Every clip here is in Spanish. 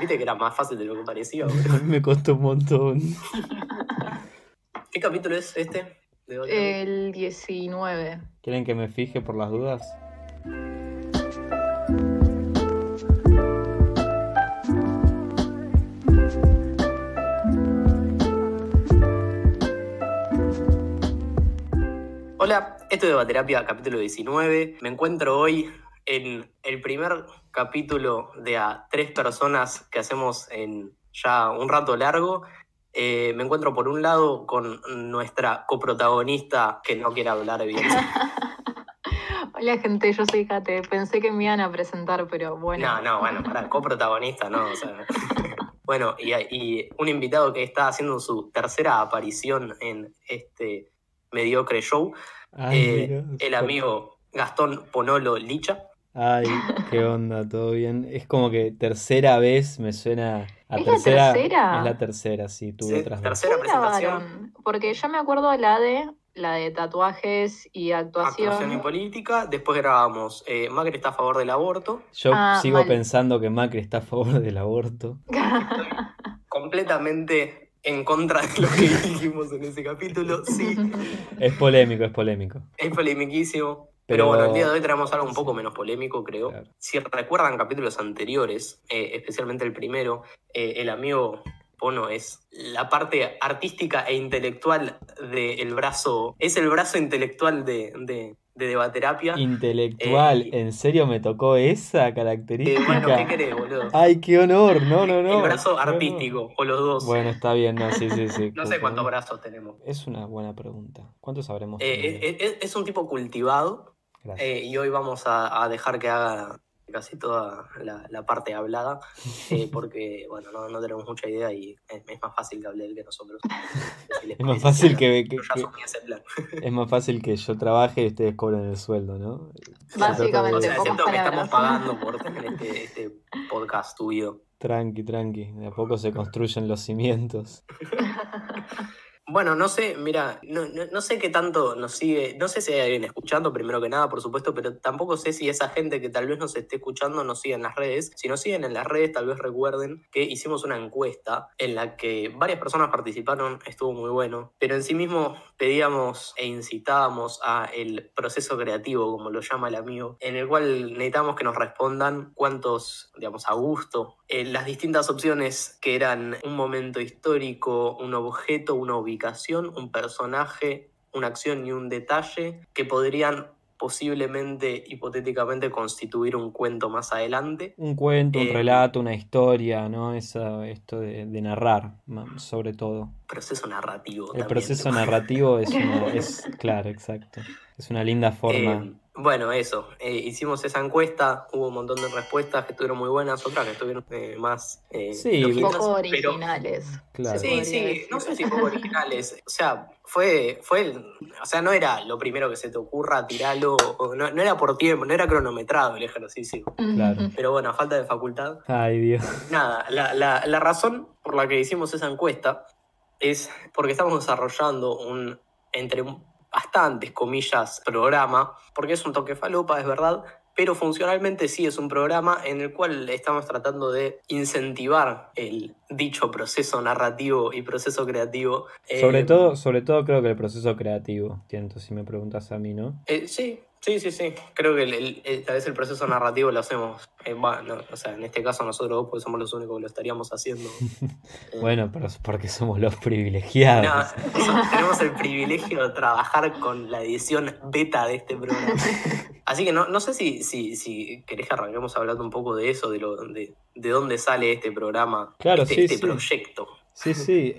Viste que era más fácil de lo que parecía, A boludo. mí me costó un montón. ¿Qué capítulo es este? De Baterapi? El 19. ¿Quieren que me fije por las dudas? Hola, esto es de Baterapia, capítulo 19. Me encuentro hoy en el primer capítulo de a 3 personas que hacemos en ya un rato largo. Me encuentro por un lado con nuestra coprotagonista que no quiere hablar bien. Hola gente, yo soy Kate. Pensé que me iban a presentar, pero bueno. Bueno, para coprotagonista, no, o sea. Bueno, y un invitado que está haciendo su tercera aparición en este mediocre show, Ay, Dios. el amigo Gastón Ponolo Licha. Ay, qué onda, todo bien. Es como que tercera vez me suena a ¿Es la tercera. tercera? Es la tercera, sí, tuve Sí, otras dos. tercera ¿Qué presentación, grabaron? Porque yo me acuerdo la de tatuajes y actuación y actuación. política. Después grabamos Macri está a favor del aborto. Yo sigo Mal. pensando que Macri está a favor del aborto. Completamente en contra de lo que dijimos en ese capítulo. Sí, Es polémico, es polémico. es polemiquísimo. Pero bueno, el día de hoy traemos algo un poco menos polémico, creo. Claro. Si recuerdan capítulos anteriores, especialmente el primero, el amigo Pono es la parte artística e intelectual del brazo. Es el brazo intelectual de Debaterapia. Intelectual, Y- ¿en serio me tocó esa característica? bueno, ¿qué querés, boludo? Ay, qué honor, no. El brazo qué honor. artístico, o los dos. Bueno, está bien, no, sí. No sé cuántos brazos tenemos. Es una buena pregunta. ¿Cuántos habremos tenido? Es un tipo cultivado. Gracias. Y hoy vamos a dejar que haga casi toda la parte hablada, porque bueno, no tenemos mucha idea y es más fácil que hable él que nosotros. Si les Es más parece, fácil que yo ya asumí ese plan. es más fácil que yo trabaje y ustedes cobren el sueldo, ¿no? Básicamente, O sea, pocas excepto que estamos palabras. pagando por tener este podcast tuyo. Tranqui. De a poco se construyen los cimientos. Bueno, no sé, mira, no sé qué tanto nos sigue, no sé si hay alguien escuchando, primero que nada, por supuesto, pero tampoco sé si esa gente que tal vez nos esté escuchando nos sigue en las redes. Si nos siguen en las redes, tal vez recuerden que hicimos una encuesta en la que varias personas participaron, estuvo muy bueno, pero en sí mismo pedíamos e incitábamos a el proceso creativo, como lo llama el amigo, en el cual necesitamos que nos respondan cuántos, digamos, a gusto, las distintas opciones que eran un momento histórico, un objeto, una ubicación, un personaje, una acción y un detalle que podrían posiblemente, hipotéticamente, constituir un cuento más adelante. Un cuento, un relato, una historia, ¿no? Esto de narrar, sobre todo. Proceso narrativo. El también, proceso ¿no? narrativo claro, exacto. Es una linda forma. Bueno, eso. Hicimos esa encuesta, hubo un montón de respuestas que estuvieron muy buenas, otras que estuvieron más Sí, Un flojitas, poco pero- originales. Claro. se podría Sí, decir. no sé si poco originales. O sea, o sea, no era lo primero que se te ocurra, tirarlo, no era por tiempo, no era cronometrado el ejercicio. Claro. Pero bueno, a falta de facultad. Ay, Dios. Nada, la razón por la que hicimos esa encuesta es porque estamos desarrollando entre bastantes comillas, programa, porque es un toque falopa, es verdad, pero funcionalmente sí es un programa en el cual estamos tratando de incentivar el dicho proceso narrativo y proceso creativo. Sobre todo creo que el proceso creativo, Tiento, si me preguntas a mí, ¿no? Sí. Creo que tal vez el proceso narrativo lo hacemos. O sea, en este caso nosotros dos, porque somos los únicos que lo estaríamos haciendo. Bueno, pero es porque somos los privilegiados. Tenemos el privilegio de trabajar con la edición beta de este programa. Así que no sé si querés que arranquemos hablando un poco de eso, de dónde sale este programa, Claro, este sí. proyecto. Sí,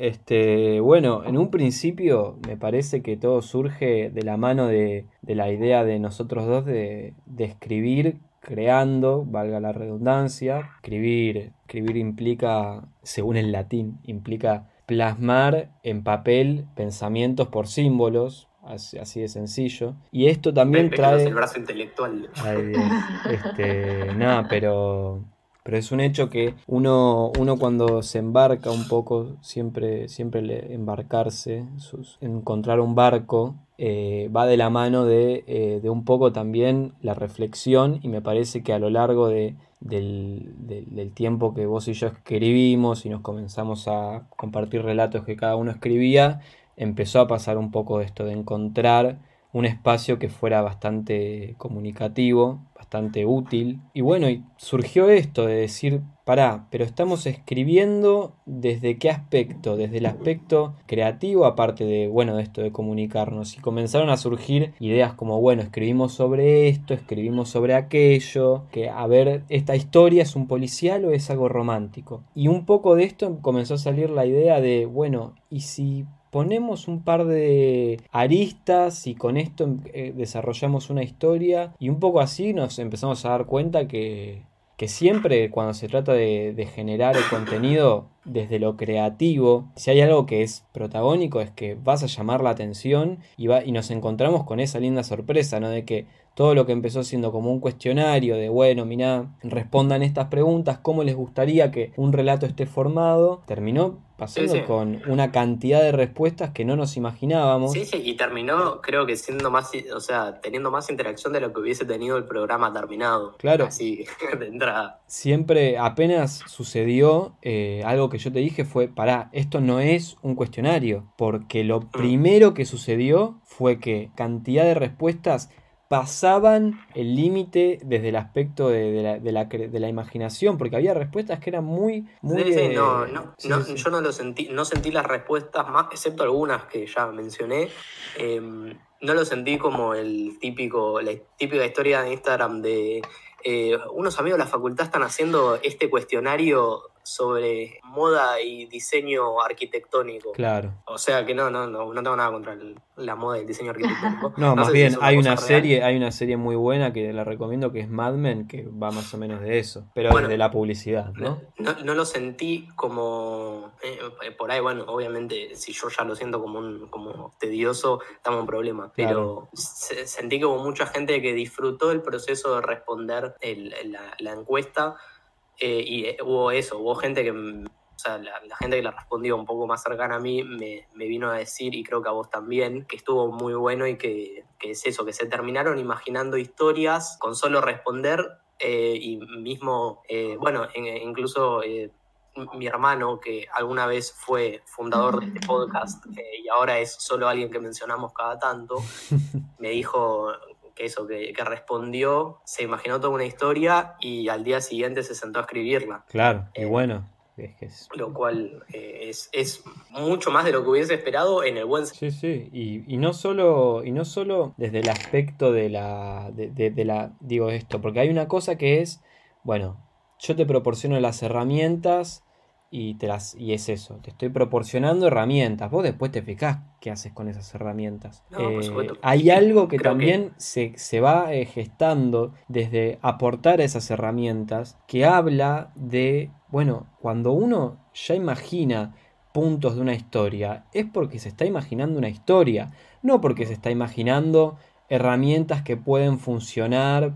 bueno, en un principio me parece que todo surge de la mano de la idea de nosotros dos de escribir creando, valga la redundancia. Escribir implica, según el latín, implica plasmar en papel pensamientos por símbolos, así de sencillo. Y esto también trae... el brazo intelectual. Ay, Dios. Nada, pero es un hecho que uno cuando se embarca un poco, siempre embarcarse, encontrar un barco, va de la mano de un poco también la reflexión, y me parece que a lo largo de del tiempo que vos y yo escribimos y nos comenzamos a compartir relatos que cada uno escribía, empezó a pasar un poco esto de encontrar un espacio que fuera bastante comunicativo, bastante útil. Y bueno, y surgió esto de decir, pará, pero estamos escribiendo ¿desde qué aspecto? Desde el aspecto creativo, aparte de, bueno, de esto de comunicarnos. Y comenzaron a surgir ideas como, bueno, escribimos sobre esto, escribimos sobre aquello, que a ver, ¿esta historia es un policial o es algo romántico? Y un poco de esto comenzó a salir la idea de, bueno, ¿y si ponemos un par de aristas y con esto desarrollamos una historia? Y un poco así nos empezamos a dar cuenta que siempre cuando se trata de generar el contenido desde lo creativo, si hay algo que es protagónico es que vas a llamar la atención y nos encontramos con esa linda sorpresa, ¿no? De que todo lo que empezó siendo como un cuestionario de, bueno, mirá, respondan estas preguntas, cómo les gustaría que un relato esté formado, terminó pasando con una cantidad de respuestas que no nos imaginábamos. Sí, y terminó, creo que siendo más, o sea, teniendo más interacción de lo que hubiese tenido el programa terminado. Claro. Así, de entrada. Siempre, apenas sucedió, algo que yo te dije fue, pará, esto no es un cuestionario, porque lo primero que sucedió fue que cantidad de respuestas pasaban el límite desde el aspecto de la imaginación, porque había respuestas que eran muy... Yo no lo sentí, no sentí las respuestas más, excepto algunas que ya mencioné. No lo sentí como la típica historia de Instagram de unos amigos de la facultad están haciendo este cuestionario sobre moda y diseño arquitectónico. Claro. O sea que no tengo nada contra la moda y el diseño arquitectónico. No, más bien hay una serie muy buena que la recomiendo, que es Mad Men, que va más o menos de eso, pero bueno, desde la publicidad, ¿no? No lo sentí como por ahí, bueno, obviamente si yo ya lo siento como tedioso, estamos en problema, pero claro, sentí que hubo mucha gente que disfrutó el proceso de responder la encuesta. Y hubo gente que, o sea, la gente que la respondió un poco más cercana a mí me vino a decir, y creo que a vos también, que estuvo muy bueno y que es eso, que se terminaron imaginando historias con solo responder y mismo, bueno, incluso mi hermano, que alguna vez fue fundador de este podcast y ahora es solo alguien que mencionamos cada tanto, me dijo que respondió, se imaginó toda una historia y al día siguiente se sentó a escribirla. Claro, y bueno, lo cual es mucho más de lo que hubiese esperado en el buen sentido. Sí, y no solo desde el aspecto de la digo esto, porque hay una cosa que es, bueno, yo te proporciono las herramientas y es eso, te estoy proporcionando herramientas, vos después te fijás qué haces con esas herramientas. Por supuesto. Hay algo que también se va gestando desde aportar esas herramientas, que habla de, bueno, cuando uno ya imagina puntos de una historia, es porque se está imaginando una historia, no porque se está imaginando herramientas que pueden funcionar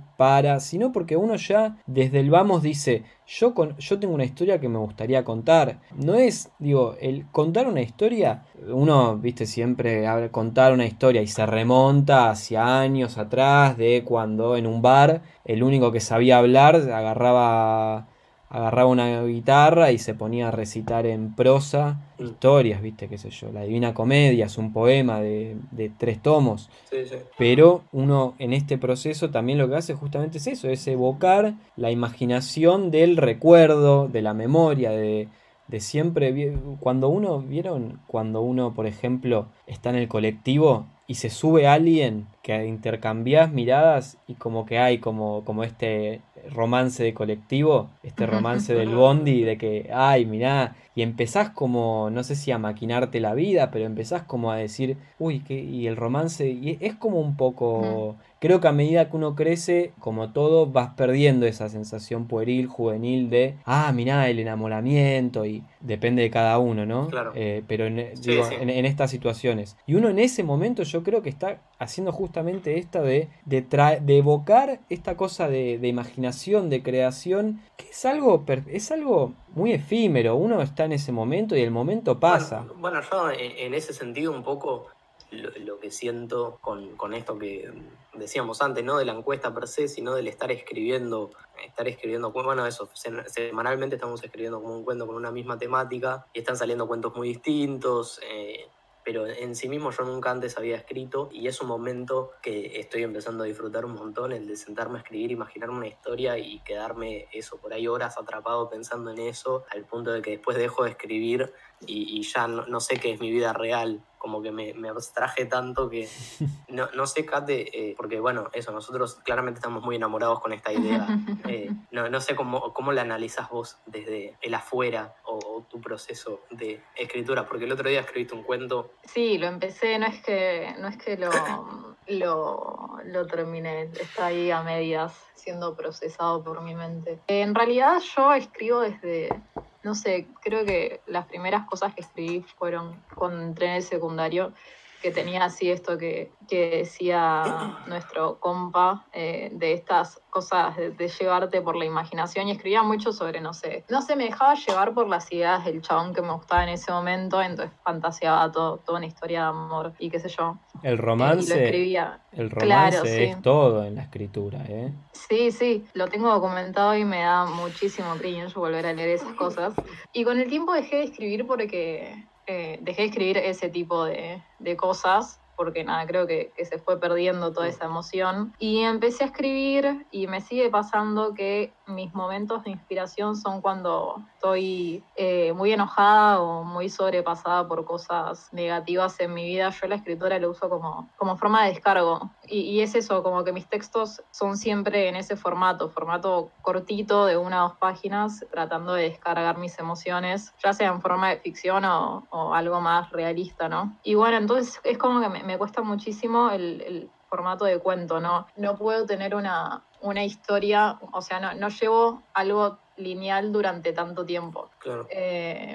sino porque uno ya desde el vamos dice, yo tengo una historia que me gustaría contar. No es, digo, el contar una historia, uno, viste, siempre habla contar una historia y se remonta hacia años atrás de cuando en un bar el único que sabía hablar agarraba una guitarra y se ponía a recitar en prosa historias, viste, qué sé yo, la Divina Comedia es un poema de 3 tomos. Sí. Pero uno en este proceso también lo que hace justamente es eso, es evocar la imaginación del recuerdo, de la memoria, de siempre. Cuando uno, por ejemplo, está en el colectivo y se sube alguien que intercambiás miradas y como que hay como este romance de colectivo, este romance del bondi, de que, ay, mirá, y empezás como, no sé si a maquinarte la vida, pero empezás como a decir, uy, y el romance, y es como un poco, creo que a medida que uno crece, como todo, vas perdiendo esa sensación pueril, juvenil de, mirá, el enamoramiento, y depende de cada uno, ¿no? Claro. Pero en estas situaciones. Y uno en ese momento yo creo que está haciendo justamente esta de evocar esta cosa de imaginación, de creación, que es algo muy efímero. Uno está en ese momento y el momento pasa. Bueno, yo en ese sentido un poco lo que siento con esto que decíamos antes, no de la encuesta per se, sino del estar escribiendo, bueno, eso, semanalmente estamos escribiendo como un cuento con una misma temática y están saliendo cuentos muy distintos, pero en sí mismo yo nunca antes había escrito y es un momento que estoy empezando a disfrutar un montón, el de sentarme a escribir, imaginarme una historia y quedarme eso, por ahí horas atrapado pensando en eso, al punto de que después dejo de escribir y ya no sé qué es mi vida real, como que me abstraje tanto que no sé, Kate, porque bueno, eso, nosotros claramente estamos muy enamorados con esta idea. No sé cómo la analizas vos desde el afuera o tu proceso de escritura, porque el otro día escribiste un cuento. Sí, lo empecé, no es que lo terminé, está ahí a medias siendo procesado por mi mente. En realidad yo escribo desde, no sé, creo que las primeras cosas que escribí fueron cuando entré en el secundario, que tenía así esto que decía nuestro compa, de estas cosas de llevarte por la imaginación, y escribía mucho sobre, no sé, me dejaba llevar por las ideas del chabón que me gustaba en ese momento, entonces fantaseaba toda una historia de amor y qué sé yo. El Y lo romance, escribía. el Claro, romance sí. es todo en la escritura, ¿eh? Sí, lo tengo documentado y me da muchísimo cringe volver a leer esas cosas. Y con el tiempo dejé de escribir porque dejé de escribir ese tipo de cosas, porque nada, creo que se fue perdiendo toda esa emoción. Y empecé a escribir y me sigue pasando que mis momentos de inspiración son cuando estoy muy enojada o muy sobrepasada por cosas negativas en mi vida. Yo la escritura lo uso como forma de descargo. Y es eso, como que mis textos son siempre en ese formato cortito de 1 o 2 páginas, tratando de descargar mis emociones, ya sea en forma de ficción o algo más realista, ¿no? Y bueno, entonces es como que me cuesta muchísimo el formato de cuento, ¿no? No puedo tener una historia, o sea, no llevo algo lineal durante tanto tiempo. Claro.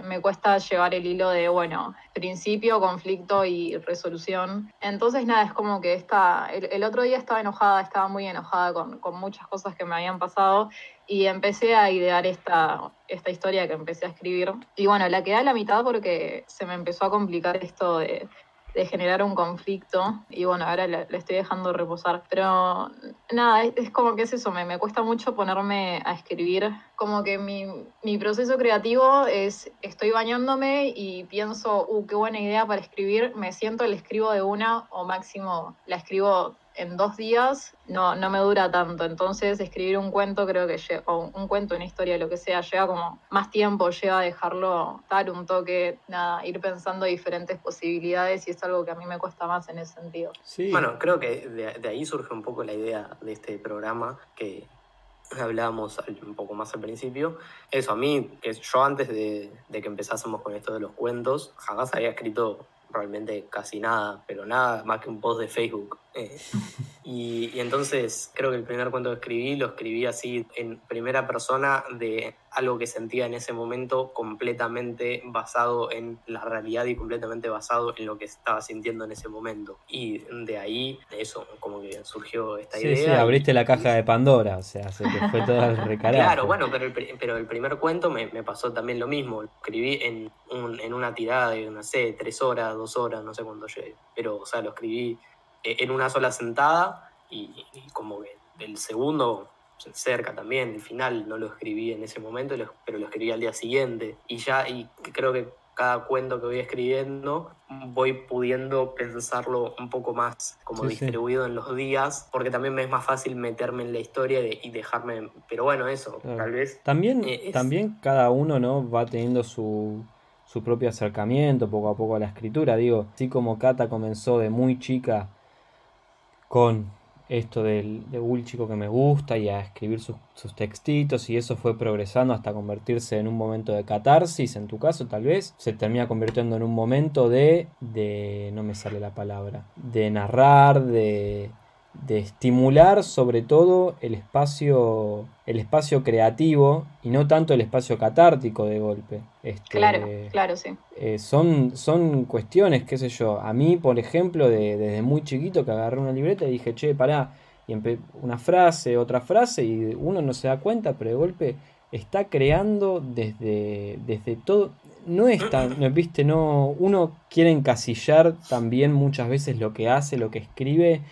Me cuesta llevar el hilo de, bueno, principio, conflicto y resolución. Entonces, nada, es como que el otro día estaba muy enojada con muchas cosas que me habían pasado y empecé a idear esta historia que empecé a escribir. Y bueno, la quedé a la mitad porque se me empezó a complicar esto de generar un conflicto y bueno, ahora le estoy dejando reposar. Pero nada, es como que es eso, me cuesta mucho ponerme a escribir. Como que mi proceso creativo es, estoy bañándome y pienso, qué buena idea para escribir, me siento, la escribo de una o máximo la escribo en 2 días, no me dura tanto. Entonces escribir un cuento creo que o un cuento, una historia, lo que sea, lleva como más tiempo, lleva a dejarlo dar un toque, nada, ir pensando diferentes posibilidades y es algo que a mí me cuesta más en ese sentido. Sí. Bueno, creo que de ahí surge un poco la idea de este programa que hablábamos un poco más al principio. Eso, a mí, que yo antes de que empezásemos con esto de los cuentos, jamás había escrito realmente casi nada, pero nada más que un post de Facebook. Y entonces creo que el primer cuento que escribí, lo escribí así en primera persona de algo que sentía en ese momento, completamente basado en la realidad y completamente basado en lo que estaba sintiendo en ese momento. Y de ahí, eso, como que surgió esta idea. Sí, abriste la caja de Pandora, o sea, se te fue todo al recarajo. Claro, bueno, pero el primer cuento me pasó también lo mismo. Lo escribí en una tirada de, no sé, 3 horas, 2 horas, no sé cuándo llegué. Pero, o sea, lo escribí en una sola sentada y como que el segundo cerca también, el final no lo escribí en ese momento, pero lo escribí al día siguiente. Y creo que cada cuento que voy escribiendo voy pudiendo pensarlo un poco más como distribuido en los días, porque también me es más fácil meterme en la historia y dejarme, pero bueno, eso, claro. Tal vez. También cada uno, ¿no?, va teniendo su propio acercamiento poco a poco a la escritura. Digo, así como Cata comenzó de muy chica con esto de un chico que me gusta y a escribir sus textitos, y eso fue progresando hasta convertirse en un momento de catarsis, en tu caso tal vez, se termina convirtiendo en un momento de no me sale la palabra, de narrar, de estimular sobre todo el espacio creativo y no tanto el espacio catártico de golpe. Claro, sí. Son cuestiones, qué sé yo. A mí, por ejemplo, desde muy chiquito que agarré una libreta y dije, che, pará, y una frase, otra frase, y uno no se da cuenta, pero de golpe está creando desde todo. no es tan, viste, no, uno quiere encasillar también muchas veces lo que hace, lo que escribe,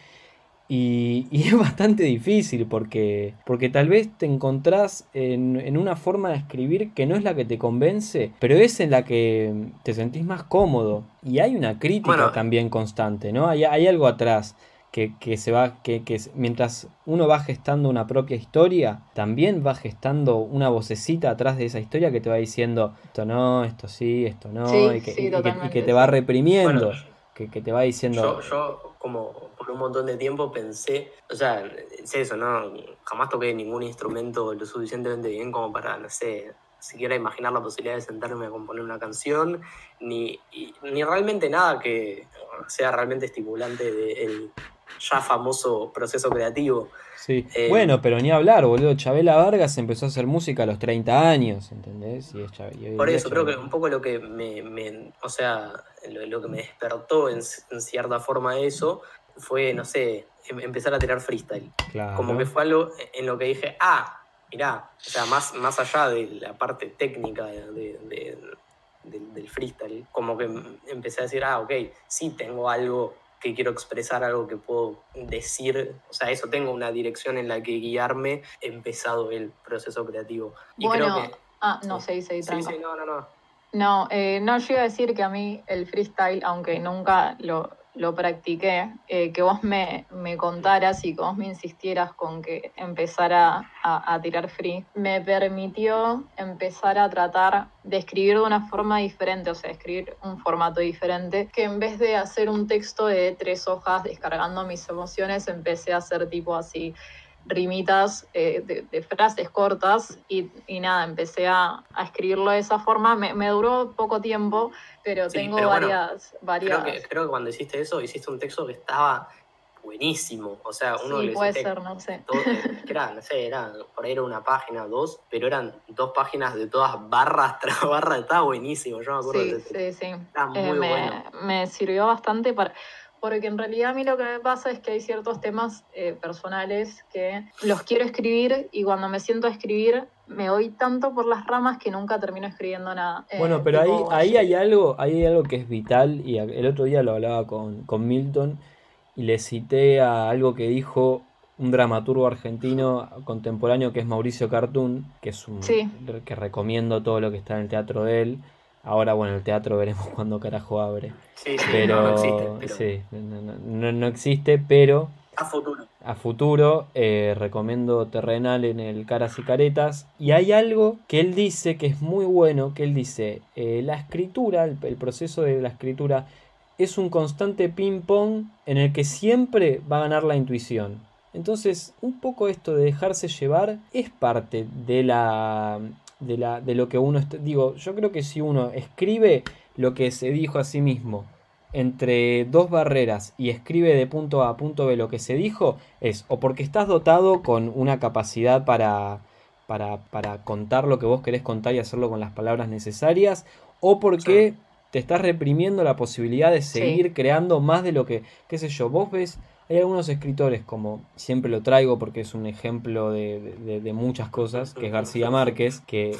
y es bastante difícil porque tal vez te encontrás en una forma de escribir que no es la que te convence, pero es en la que te sentís más cómodo. Y hay una crítica Bueno, también constante, ¿no? Hay algo atrás que se va, mientras uno va gestando una propia historia, también va gestando una vocecita atrás de esa historia que te va diciendo esto no, esto sí, esto no, Sí, y que, sí, y que totalmente, te va sí. bueno, reprimiendo, que te va diciendo, yo como por un montón de tiempo pensé, o sea, es eso, ¿no? Jamás toqué ningún instrumento lo suficientemente bien como para, no sé, siquiera imaginar la posibilidad de sentarme a componer una canción, ni realmente nada que sea realmente estimulante del ya famoso proceso creativo. sí, Eh, bueno, pero ni hablar, boludo. Chabela Vargas empezó a hacer música a los 30 años, ¿entendés? Y hoy en por día eso creo Chabela que un Vargas. poco lo que o sea, lo que me despertó en cierta forma eso fue, no sé, empezar a tirar freestyle. Como que Claro. fue algo en lo que dije, mirá, o sea, más allá de la parte técnica del freestyle, como que empecé a decir, ok, sí tengo algo que quiero expresar, algo que puedo decir, o sea, eso, tengo una dirección en la que guiarme, he empezado el proceso creativo. Y creo Bueno, que... no, Sí, seguí, sí, tranca. sí, no. No, no, yo iba a decir que a mí el freestyle, aunque nunca lo practiqué, que vos me contaras y que vos me insistieras con que empezara a tirar free, me permitió empezar a tratar de escribir de una forma diferente, o sea, escribir un formato diferente, que en vez de hacer un texto de 3 hojas descargando mis emociones, empecé a hacer tipo así rimitas de frases cortas y nada, empecé a escribirlo de esa forma. Me duró poco tiempo, pero Sí, tengo pero bueno, varias. creo que cuando hiciste eso, hiciste un texto que estaba buenísimo. O sea, uno Sí, lo puede hiciste, ser, no sé. que era, no sé, por ahí era una página, dos, pero eran 2 páginas de todas barras tras barra, estaba buenísimo. Yo me acuerdo de Sí, ese texto. sí, sí. Era muy bueno. Me sirvió bastante porque en realidad a mí lo que me pasa es que hay ciertos temas personales que los quiero escribir y cuando me siento a escribir me voy tanto por las ramas que nunca termino escribiendo nada. Bueno, pero Tipo, ahí hay algo que es vital, y el otro día lo hablaba con Milton, y le cité a algo que dijo un dramaturgo argentino contemporáneo que es Mauricio Cartún, sí, que recomiendo todo lo que está en el teatro de él. Ahora, bueno, el teatro veremos cuándo carajo abre. Sí, sí, no existe, Pero pero sí, no existe, pero a futuro. a futuro recomiendo Terrenal en el Caras y Caretas. Y hay algo que él dice que es muy bueno, que él dice, la escritura, el proceso de la escritura es un constante ping pong en el que siempre va a ganar la intuición. Entonces, un poco esto de dejarse llevar es parte de lo que uno digo, yo creo que si uno escribe lo que se dijo a sí mismo entre dos barreras y escribe de punto A a punto B lo que se dijo, es o porque estás dotado con una capacidad para contar lo que vos querés contar y hacerlo con las palabras necesarias, o Sí. porque te estás reprimiendo la posibilidad de sí. seguir creando más de lo que, qué sé yo, vos ves, hay algunos escritores, como siempre lo traigo porque es un ejemplo de muchas cosas, que es García Márquez, que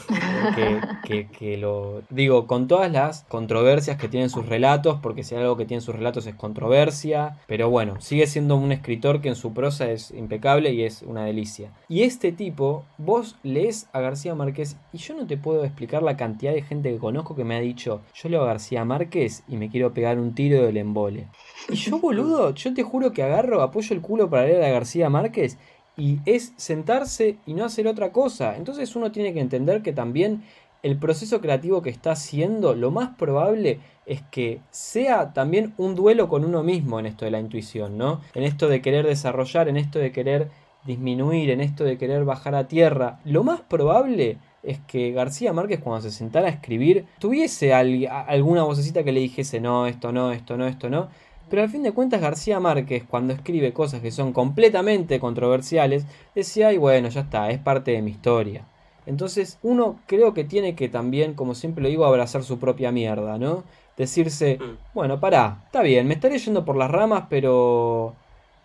lo digo con todas las controversias que tienen sus relatos, porque si hay algo que tiene sus relatos es controversia, pero bueno, sigue siendo un escritor que en su prosa es impecable y es una delicia. Y este tipo, vos lees a García Márquez y yo no te puedo explicar la cantidad de gente que conozco que me ha dicho, yo leo a García Márquez y me quiero pegar un tiro del embole. Y yo, boludo, yo te juro que agarro, apoyo el culo para leer a García Márquez y es sentarse y no hacer otra cosa. Entonces uno tiene que entender que también el proceso creativo que está haciendo, lo más probable es que sea también un duelo con uno mismo en esto de la intuición, ¿no? En esto de querer desarrollar, en esto de querer disminuir, en esto de querer bajar a tierra. Lo más probable es que García Márquez cuando se sentara a escribir tuviese alguna vocecita que le dijese no, esto no, esto no, esto no. Pero al fin de cuentas García Márquez cuando escribe cosas que son completamente controversiales decía, ay bueno, ya está, es parte de mi historia. Entonces uno creo que tiene que también, como siempre lo digo, abrazar su propia mierda, ¿no? Decirse, bueno, pará, está bien, me estaré yendo por las ramas, pero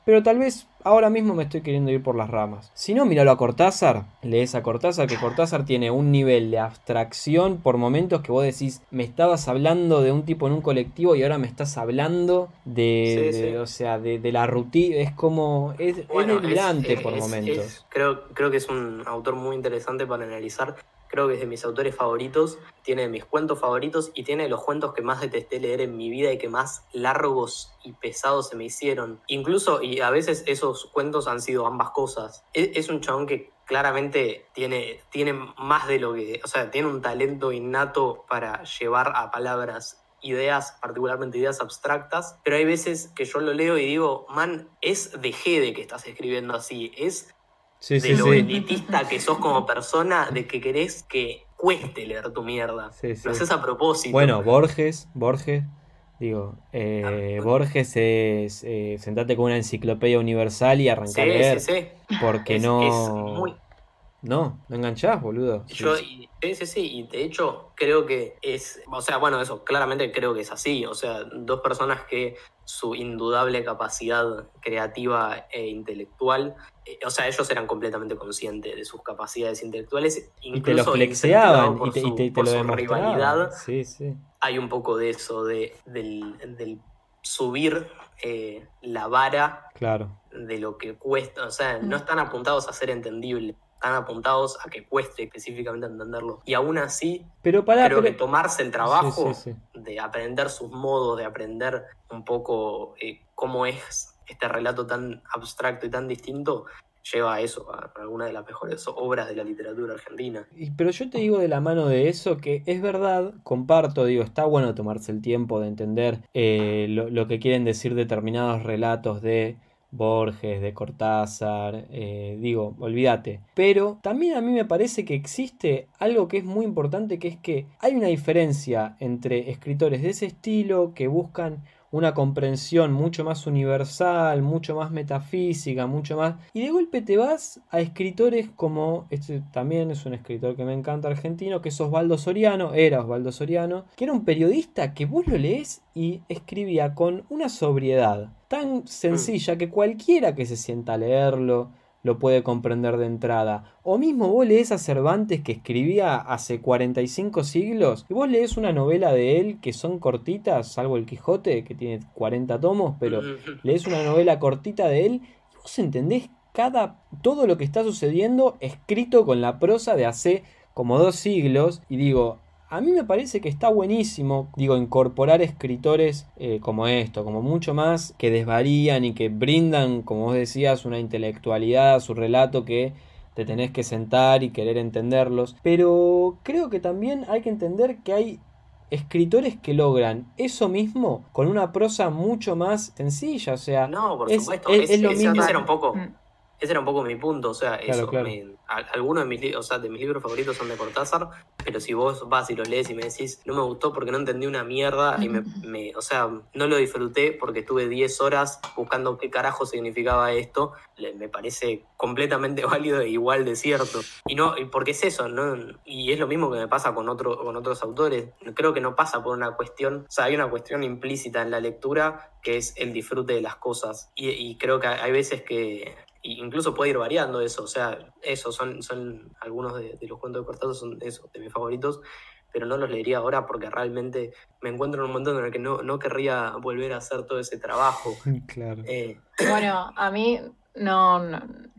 pero tal vez ahora mismo me estoy queriendo ir por las ramas. Si no, míralo a Cortázar, lees a Cortázar, que Cortázar tiene un nivel de abstracción por momentos que vos decís, me estabas hablando de un tipo en un colectivo y ahora me estás hablando o sea, de la rutina, es como, es delirante por momentos. Creo que es un autor muy interesante para analizar. Creo que es de mis autores favoritos, tiene mis cuentos favoritos y tiene los cuentos que más detesté leer en mi vida y que más largos y pesados se me hicieron. Incluso, y a veces esos cuentos han sido ambas cosas. Es un chabón que claramente tiene más de lo que... O sea, tiene un talento innato para llevar a palabras ideas, particularmente ideas abstractas, pero hay veces que yo lo leo y digo, man, es de Gede que estás escribiendo así, es... lo elitista que sos como persona, de que querés que cueste leer tu mierda. Lo haces a propósito. Bueno, Borges, digo, Borges es sentate con una enciclopedia universal y arrancar a leer. Porque no enganchás, boludo. Sí, y de hecho creo que es, o sea, bueno, eso, claramente creo que es así, o sea, dos personas que su indudable capacidad creativa e intelectual, o sea, ellos eran completamente conscientes de sus capacidades intelectuales, incluso y te lo flexeaban por y te lo su demostraban. rivalidad. Sí. Hay un poco de eso, del subir la vara, claro, de lo que cuesta, o sea, no están apuntados a ser entendibles, están apuntados a que cueste específicamente entenderlo. Y aún así, creo que tomarse el trabajo de aprender sus modos, de aprender un poco cómo es este relato tan abstracto y tan distinto, lleva a eso, a alguna de las mejores obras de la literatura argentina. Pero yo te digo de la mano de eso que es verdad, comparto, digo, está bueno tomarse el tiempo de entender lo que quieren decir determinados relatos de Borges, de Cortázar, digo, olvídate. Pero también a mí me parece que existe algo que es muy importante, que es que hay una diferencia entre escritores de ese estilo que buscan una comprensión mucho más universal, mucho más metafísica, mucho más... Y de golpe te vas a escritores como... Este también es un escritor que me encanta argentino, que es Osvaldo Soriano, era Osvaldo Soriano, que era un periodista que vos lo leés y escribía con una sobriedad tan sencilla que cualquiera que se sienta a leerlo lo puede comprender de entrada. O mismo vos lees a Cervantes, que escribía hace 45 siglos, y vos lees una novela de él que son cortitas, salvo el Quijote, que tiene 40 tomos, pero lees una novela cortita de él y vos entendés todo lo que está sucediendo escrito con la prosa de hace como 2 siglos, y digo... A mí me parece que está buenísimo, digo, incorporar escritores como esto, como mucho más que desvarían y que brindan, como vos decías, una intelectualidad a su relato que te tenés que sentar y querer entenderlos. Pero creo que también hay que entender que hay escritores que logran eso mismo con una prosa mucho más sencilla, o sea... No, por supuesto, es lo mismo. Ese era un poco mi punto, o sea, claro. Algunos de mis libros favoritos son de Cortázar, pero si vos vas y los lees y me decís, no me gustó porque no entendí una mierda y o sea, no lo disfruté porque estuve 10 horas buscando qué carajo significaba esto, me parece completamente válido e igual de cierto. Y porque es eso, ¿no? Y es lo mismo que me pasa con otros autores. Creo que no pasa por una cuestión, o sea, hay una cuestión implícita en la lectura que es el disfrute de las cosas. Y creo que hay veces que... Incluso puede ir variando eso, o sea, esos son algunos de los cuentos de Cortázar, son esos de mis favoritos, pero no los leería ahora porque realmente me encuentro en un momento en el que no querría volver a hacer todo ese trabajo. Claro. Bueno, a mí no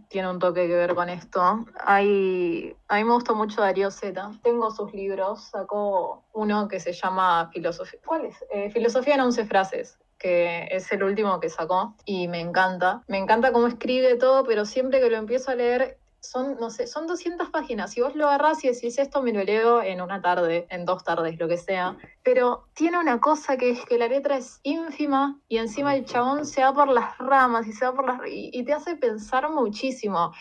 tiene un toque que ver con esto. A mí me gustó mucho Darío Zeta. Tengo sus libros, sacó uno que se llama Filosofía. ¿Cuál es? Filosofía en 11 frases, que es el último que sacó y me encanta. Me encanta cómo escribe todo, pero siempre que lo empiezo a leer son 200 páginas. Si vos lo agarrás y decís esto me lo leo en una tarde, en 2 tardes, lo que sea. Pero tiene una cosa que es que la letra es ínfima y encima el chabón se va por las ramas y te hace pensar muchísimo.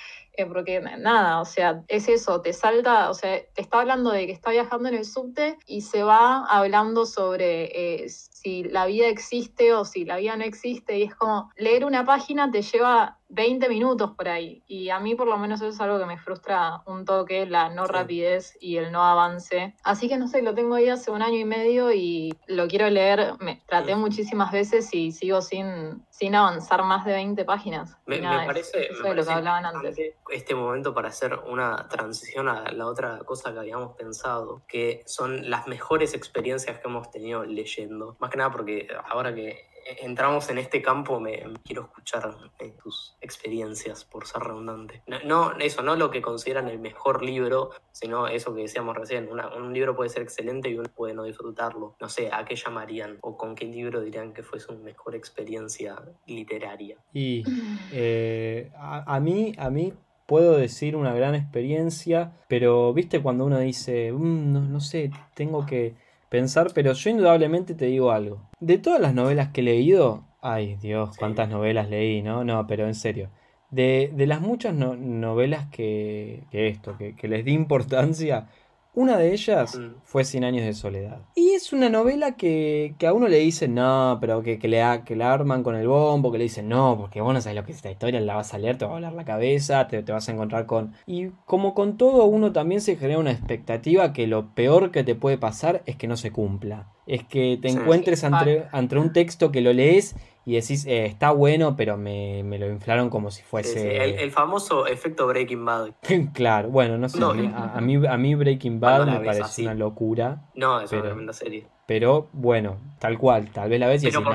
porque nada, o sea, es eso, te salta, o sea, te está hablando de que está viajando en el subte y se va hablando sobre si la vida existe o si la vida no existe, y es como leer una página te lleva 20 minutos por ahí, y a mí por lo menos eso es algo que me frustra un toque, la no rapidez y el no avance. Así que no sé, lo tengo ahí hace 1 año y medio y lo quiero leer, me traté muchísimas veces y sigo sin avanzar más de 20 páginas. Me Nada, parece, eso me de lo que parece hablaban antes. importante este momento para hacer una transición a la otra cosa que habíamos pensado, que son las mejores experiencias que hemos tenido leyendo. Más que nada porque ahora que entramos en este campo me quiero escuchar tus experiencias, por ser redundante. Eso, no lo que consideran el mejor libro, sino eso que decíamos recién. Un libro puede ser excelente y uno puede no disfrutarlo. No sé, ¿a qué llamarían? ¿O con qué libro dirían que fue su mejor experiencia literaria? Y a mí puedo decir una gran experiencia, pero viste cuando uno dice, no sé, tengo que pensar, pero yo indudablemente te digo algo. De todas las novelas que he leído, ay Dios, cuántas novelas leí, ¿no? No, pero en serio. De las muchas novelas que les di importancia, una de ellas fue Cien años de soledad. Y es una novela que a uno le dicen no, pero que la arman con el bombo, que le dicen no, porque vos no sabés lo que es esta historia, la vas a leer, te va a volar la cabeza, te vas a encontrar con... Y como con todo, uno también se genera una expectativa que lo peor que te puede pasar es que no se cumpla. Es que te encuentres ante un texto que lo lees y decís, está bueno, pero me lo inflaron como si fuese... Sí. El famoso efecto Breaking Bad. Claro, bueno, no sé, a mí Breaking Bad me pareció una locura. No, es una tremenda serie. Pero bueno, tal cual, tal vez la ves y pero decís,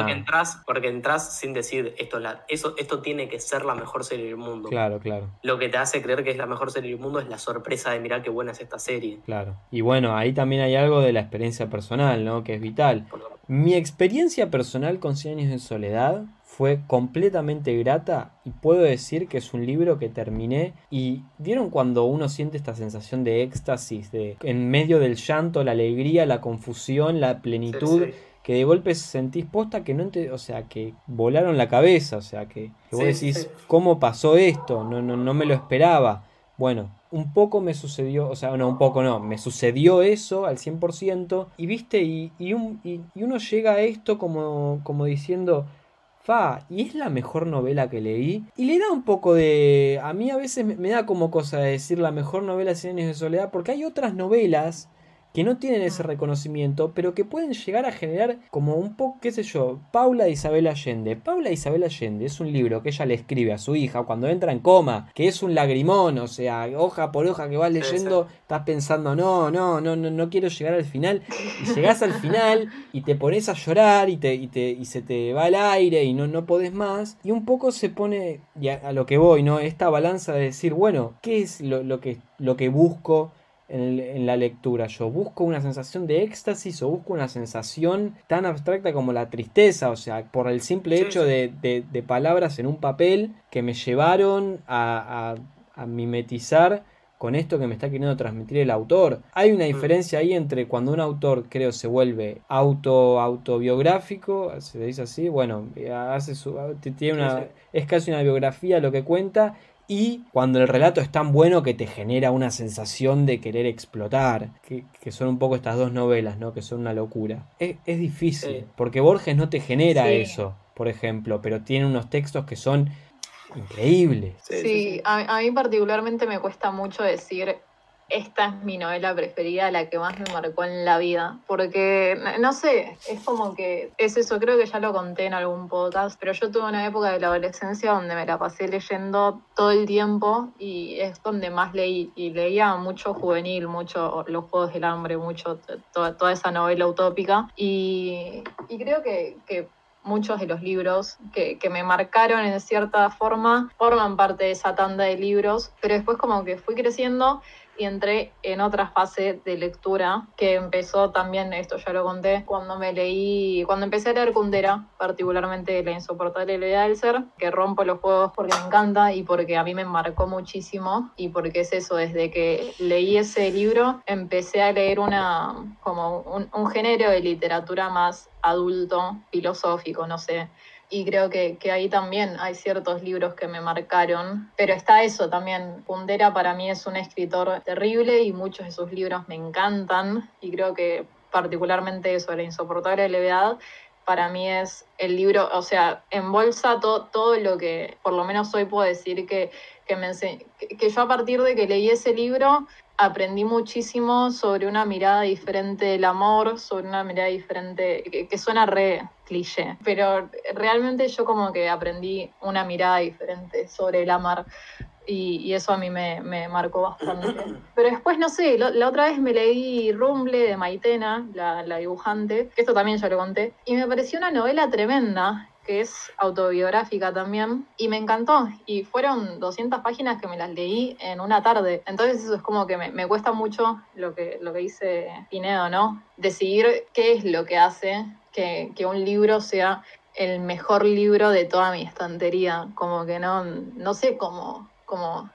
porque entras sin decir esto tiene que ser la mejor serie del mundo. Claro. Lo que te hace creer que es la mejor serie del mundo es la sorpresa de mirar qué buena es esta serie. Claro. Y bueno, ahí también hay algo de la experiencia personal, ¿no? Que es vital. Mi experiencia personal con 100 años de soledad fue completamente grata y puedo decir que es un libro que terminé y ¿vieron cuando uno siente esta sensación de éxtasis, de en medio del llanto, la alegría, la confusión, la plenitud? Sí. Que de golpe sentís posta que o sea, que volaron la cabeza, o sea, que vos decís, ¿cómo pasó esto? No me lo esperaba. Bueno, un poco me sucedió, o sea, no, un poco no, me sucedió eso al 100% y viste, y uno llega a esto como diciendo... y es la mejor novela que leí. Y le da un poco de... A mí a veces me da como cosa de decir la mejor novela de 100 años de soledad, porque hay otras novelas que no tienen ese reconocimiento, pero que pueden llegar a generar como un poco, qué sé yo, Paula de Isabel Allende. Paula de Isabel Allende es un libro que ella le escribe a su hija cuando entra en coma, que es un lagrimón, o sea, hoja por hoja que vas leyendo, estás pensando, no quiero llegar al final, y llegás al final y te pones a llorar y se te va el aire y no podés más, y un poco se pone, y a lo que voy, ¿no? Esta balanza de decir, bueno, ¿qué es lo que busco en la lectura? Yo busco una sensación de éxtasis o busco una sensación tan abstracta como la tristeza, o sea, por el simple hecho de palabras en un papel que me llevaron a mimetizar con esto que me está queriendo transmitir el autor. Hay una diferencia ahí entre cuando un autor, creo, se vuelve autobiográfico, se dice así, bueno, es casi una biografía lo que cuenta, y cuando el relato es tan bueno que te genera una sensación de querer explotar, que son un poco estas dos novelas, ¿no? Que son una locura. Es difícil, porque Borges no te genera eso, por ejemplo, pero tiene unos textos que son increíbles. Sí. A mí particularmente me cuesta mucho decir... Esta es mi novela preferida, la que más me marcó en la vida, porque, no sé, es como que es eso, creo que ya lo conté en algún podcast, pero yo tuve una época de la adolescencia donde me la pasé leyendo todo el tiempo y es donde más leí, y leía mucho juvenil, mucho Los Juegos del Hambre, mucho toda esa novela utópica, y creo que muchos de los libros que me marcaron en cierta forma forman parte de esa tanda de libros, pero después como que fui creciendo y entré en otra fase de lectura que empezó también, esto ya lo conté, cuando empecé a leer Kundera, particularmente La insoportable levedad del ser, que rompo los juegos porque me encanta y porque a mí me marcó muchísimo, y porque es eso, desde que leí ese libro empecé a leer un género de literatura más adulto, filosófico, no sé. y creo que ahí también hay ciertos libros que me marcaron, pero está eso también. Kundera para mí es un escritor terrible y muchos de sus libros me encantan, y creo que particularmente eso, La insoportable levedad, para mí es el libro, o sea, embolsa todo lo que, por lo menos hoy puedo decir que yo a partir de que leí ese libro aprendí muchísimo sobre una mirada diferente del amor, sobre una mirada diferente, que suena re cliché, pero realmente yo como que aprendí una mirada diferente sobre el amar. Y eso a mí me marcó bastante. Pero después, no sé, la otra vez me leí Rumble de Maitena, la dibujante, que esto también ya lo conté, y me pareció una novela tremenda, que es autobiográfica también, y me encantó. Y fueron 200 páginas que me las leí en una tarde. Entonces eso es como que me cuesta mucho lo que dice Pinedo, ¿no? Decidir qué es lo que hace que un libro sea el mejor libro de toda mi estantería. Como que no sé cómo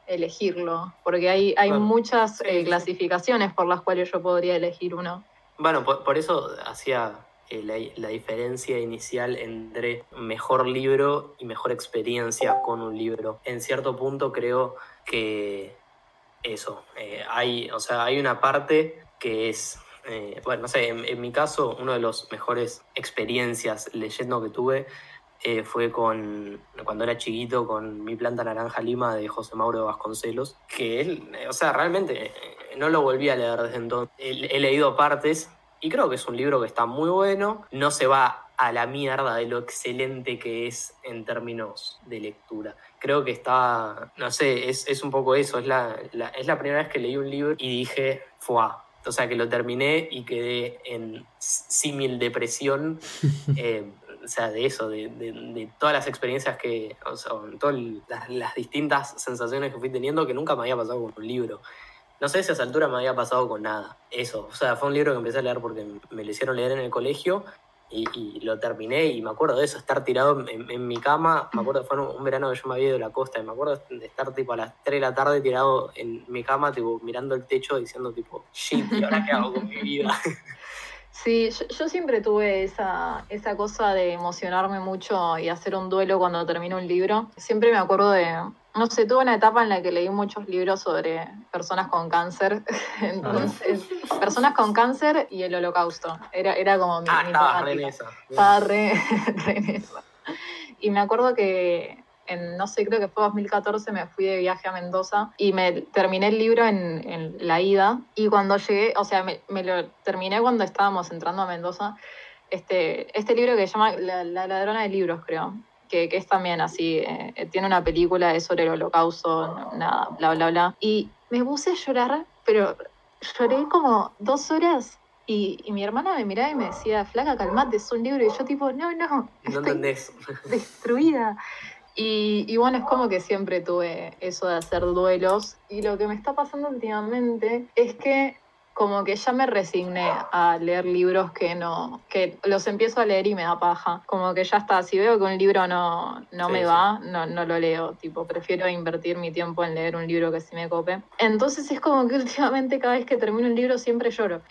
elegirlo, porque hay Claro. muchas Sí. clasificaciones por las cuales yo podría elegir uno. Bueno, por eso hacía la diferencia inicial entre mejor libro y mejor experiencia con un libro. En cierto punto creo que eso, hay una parte que es, bueno, no sé, en mi caso, una de las mejores experiencias leyendo que tuve fue cuando era chiquito, con Mi planta naranja lima de José Mauro de Vasconcelos, que él, realmente no lo volví a leer desde entonces. He leído partes y creo que es un libro que está muy bueno, no se va a la mierda de lo excelente que es en términos de lectura. Creo que está, no sé, es un poco eso, es la primera vez que leí un libro y dije, ¡fuá! O sea, que lo terminé y quedé en símil depresión. O sea, de eso, de todas las experiencias que, o sea, todas las distintas sensaciones que fui teniendo que nunca me había pasado con un libro. No sé si a esa altura me había pasado con nada. Eso, o sea, fue un libro que empecé a leer porque me lo hicieron leer en el colegio y lo terminé y me acuerdo de eso, estar tirado en mi cama. Me acuerdo que fue un verano que yo me había ido a la costa y me acuerdo de estar tipo a las 3 de la tarde tirado en mi cama, tipo mirando el techo diciendo tipo, shit, ¿y ahora qué hago con mi vida? Sí, yo siempre tuve esa cosa de emocionarme mucho y hacer un duelo cuando termino un libro. Siempre me acuerdo no sé, tuve una etapa en la que leí muchos libros sobre personas con cáncer. Entonces, personas con cáncer y el holocausto. Era como mi Estaba re en temática. esa. Estaba re en esa. Y me acuerdo que no sé, creo que fue 2014, me fui de viaje a Mendoza y me terminé el libro en la ida, y cuando llegué, o sea, me lo terminé cuando estábamos entrando a Mendoza, este libro que se llama La ladrona de libros, creo, que es también así, tiene una película, es sobre el holocausto, nada, bla, bla, bla, y me puse a llorar, pero lloré como 2 horas. Y mi hermana me miraba y me decía, flaca, calmate, es un libro. Y yo tipo, no, No estoy entendés. destruida. Y bueno, es como que siempre tuve eso de hacer duelos. Y lo que me está pasando últimamente es que como que ya me resigné a leer libros que los empiezo a leer y me da paja. Como que ya está, si veo que un libro no Sí, me sí. va, no lo leo. Tipo, prefiero invertir mi tiempo en leer un libro que sí me cope. Entonces es como que últimamente cada vez que termino un libro siempre lloro.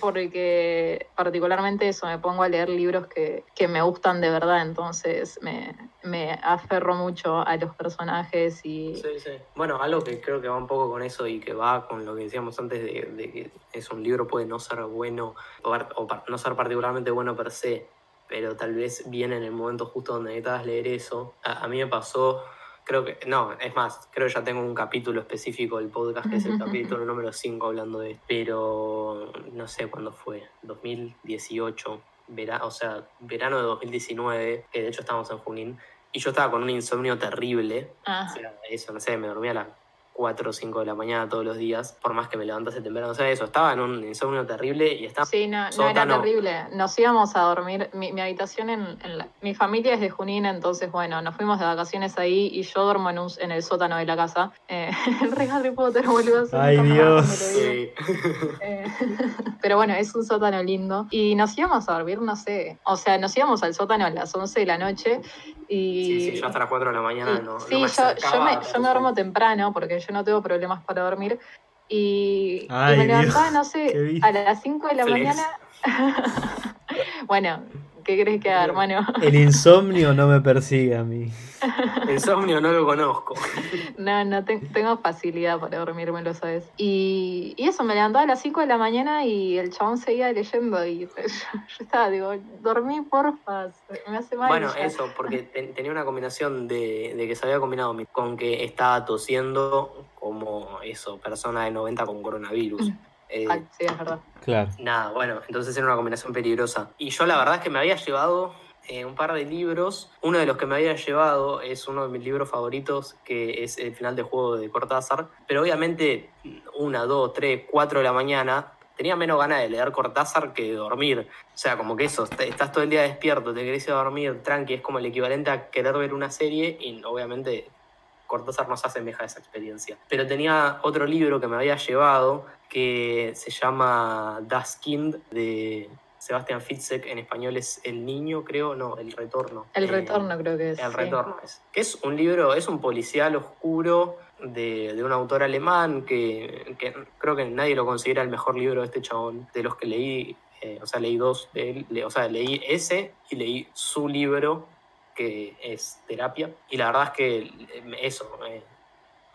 Porque particularmente eso, me pongo a leer libros que me gustan de verdad, entonces me aferro mucho a los personajes y... Sí, sí. Bueno, algo que creo que va un poco con eso y que va con lo que decíamos antes de que es un libro puede no ser bueno o no ser particularmente bueno per se, pero tal vez viene en el momento justo donde necesitas leer eso. A mí me pasó, creo que, no, es más, creo que ya tengo un capítulo específico del podcast que es el capítulo número 5 hablando de esto, pero no sé cuándo fue, 2018, verano de 2019, que de hecho estamos en Junín. Y yo estaba con un insomnio terrible. Ah. O sea, eso, no sé, me dormía a las 4 o 5 de la mañana todos los días, por más que me levantase temprano. O sea, eso, estaba en un insomnio terrible y estaba... Sí, no era terrible. Nos íbamos a dormir. Mi habitación mi familia es de Junín, entonces, bueno, nos fuimos de vacaciones ahí y yo duermo en el sótano de la casa. El re Harry Potter, boludo. Ay, Dios. Sí. Pero bueno, es un sótano lindo. Y nos íbamos a dormir, no sé. O sea, nos íbamos al sótano a las 11 de la noche. Sí, yo hasta las 4 de la mañana sí, me acercaba. yo me duermo temprano porque yo no tengo problemas para dormir. Y Ay, me levantaba, Dios, no sé, a las 5 de la Flex. mañana. Bueno, ¿Qué crees que haga, hermano? El insomnio no me persigue a mí. El insomnio no lo conozco. No, tengo facilidad para dormirme, lo sabes. Y eso, me levantaba a las 5 de la mañana y el chabón seguía leyendo y yo estaba, digo, dormí, porfa, me hace mal. Bueno, ya. eso, porque tenía una combinación de que se había combinado con que estaba tosiendo como eso, persona de 90 con coronavirus. Ay, sí, es verdad. Claro. Nada, bueno, entonces era una combinación peligrosa. Y yo la verdad es que me había llevado un par de libros. Uno de los que me había llevado es uno de mis libros favoritos, que es El final del juego de Cortázar. Pero obviamente 1, 2, 3, 4 de la mañana tenía menos ganas de leer Cortázar que de dormir. O sea, como que eso, estás todo el día despierto, te querés ir a dormir, tranqui, es como el equivalente a querer ver una serie y obviamente Cortázar nos asemeja a esa experiencia. Pero tenía otro libro que me había llevado que se llama Das Kind, de Sebastian Fitzek, en español es El Niño, creo, no, El Retorno. El Retorno creo que es. El sí. Retorno es. Que es un libro, es un policial oscuro de un autor alemán que creo que nadie lo considera el mejor libro de este chabón, de los que leí, o sea, leí dos de él, o sea, leí ese y leí su libro, que es Terapia, y la verdad es que eso,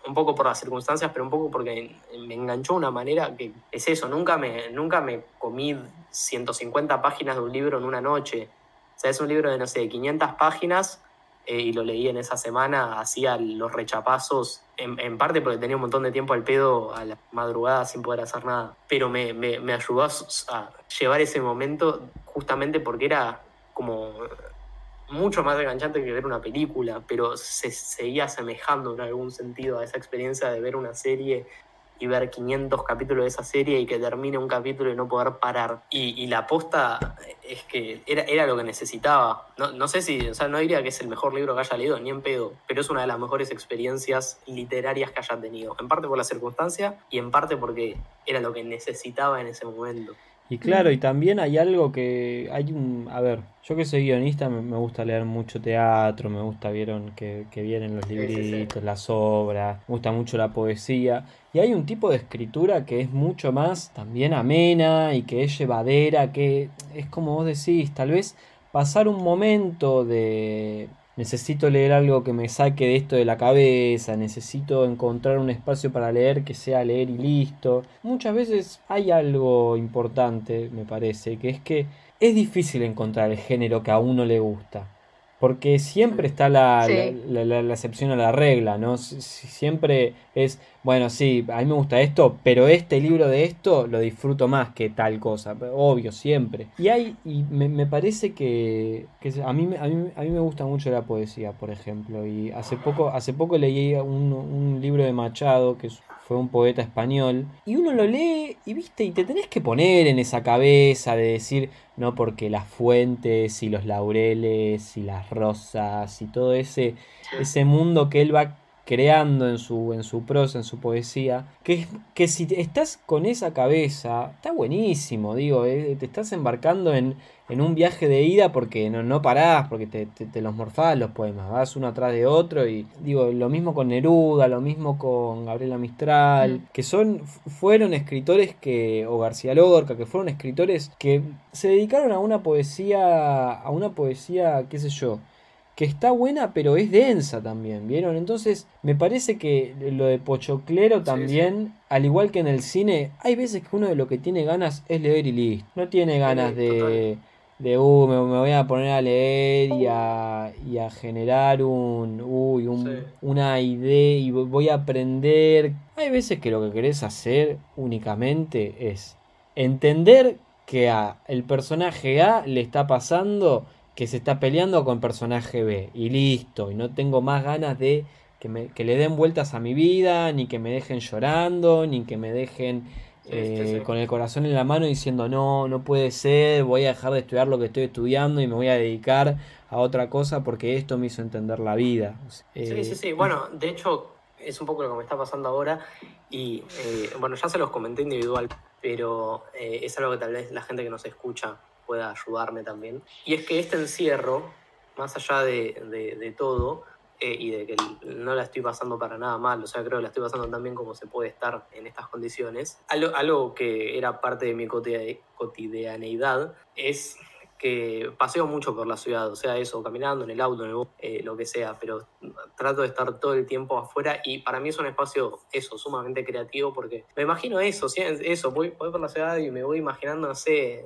un poco por las circunstancias, pero un poco porque me enganchó de una manera que es eso, nunca me comí 150 páginas de un libro en una noche. O sea, es un libro de, no sé, 500 páginas y lo leí en esa semana, hacía los rechapazos, en parte porque tenía un montón de tiempo al pedo a la madrugada sin poder hacer nada, pero me ayudó a llevar ese momento justamente porque era como mucho más enganchante que ver una película, pero se seguía asemejando en algún sentido a esa experiencia de ver una serie y ver 500 capítulos de esa serie y que termine un capítulo y no poder parar. Y la posta es que era lo que necesitaba. No sé si, o sea, no diría que es el mejor libro que haya leído, ni en pedo, pero es una de las mejores experiencias literarias que haya tenido. En parte por la circunstancia y en parte porque era lo que necesitaba en ese momento. Y claro, y también hay algo que a ver, yo que soy guionista me gusta leer mucho teatro, me gusta, vieron que vienen los libritos, las obras, me gusta mucho la poesía, y hay un tipo de escritura que es mucho más también amena y que es llevadera, que es como vos decís, tal vez pasar un momento de necesito leer algo que me saque de esto de la cabeza, necesito encontrar un espacio para leer que sea leer y listo. Muchas veces hay algo importante, me parece, que es difícil encontrar el género que a uno le gusta. Porque siempre está Sí. la excepción a la regla, ¿no? Siempre es, bueno, sí, a mí me gusta esto, pero este libro de esto lo disfruto más que tal cosa. Obvio, siempre. Y me parece que a mí me gusta mucho la poesía, por ejemplo. Y hace poco leí un libro de Machado, fue un poeta español. Y uno lo lee y, viste, y te tenés que poner en esa cabeza de decir, no, porque las fuentes y los laureles y las rosas y todo ese mundo que él va creando en su prosa, en su poesía, que si estás con esa cabeza, está buenísimo, digo, te estás embarcando en un viaje de ida porque no parás, porque te los morfás los poemas, vas uno atrás de otro y digo, lo mismo con Neruda, lo mismo con Gabriela Mistral, que fueron escritores o García Lorca, que fueron escritores que se dedicaron a una poesía, qué sé yo, que está buena pero es densa también, ¿vieron? Entonces me parece que lo de Pochoclero también, sí. Al igual que en el cine, hay veces que uno de lo que tiene ganas es leer y listo. No tiene ganas me voy a poner a leer y a generar una idea y voy a aprender. Hay veces que lo que querés hacer únicamente es entender que el personaje A le está pasando que se está peleando con personaje B y listo, y no tengo más ganas de que le den vueltas a mi vida, ni que me dejen llorando, ni que me dejen con el corazón en la mano diciendo no puede ser, voy a dejar de estudiar lo que estoy estudiando y me voy a dedicar a otra cosa porque esto me hizo entender la vida. Sí, bueno, de hecho es un poco lo que me está pasando ahora y bueno, ya se los comenté individual, pero es algo que tal vez la gente que nos escucha pueda ayudarme también. Y es que este encierro, más allá de todo, y de que no la estoy pasando para nada mal, o sea, creo que la estoy pasando tan bien como se puede estar en estas condiciones, algo que era parte de mi cotidianeidad es que paseo mucho por la ciudad, o sea, eso, caminando en el auto, en el bus, lo que sea, pero trato de estar todo el tiempo afuera y para mí es un espacio, eso, sumamente creativo porque me imagino eso, ¿sí? Eso, voy por la ciudad y me voy imaginando, no sé,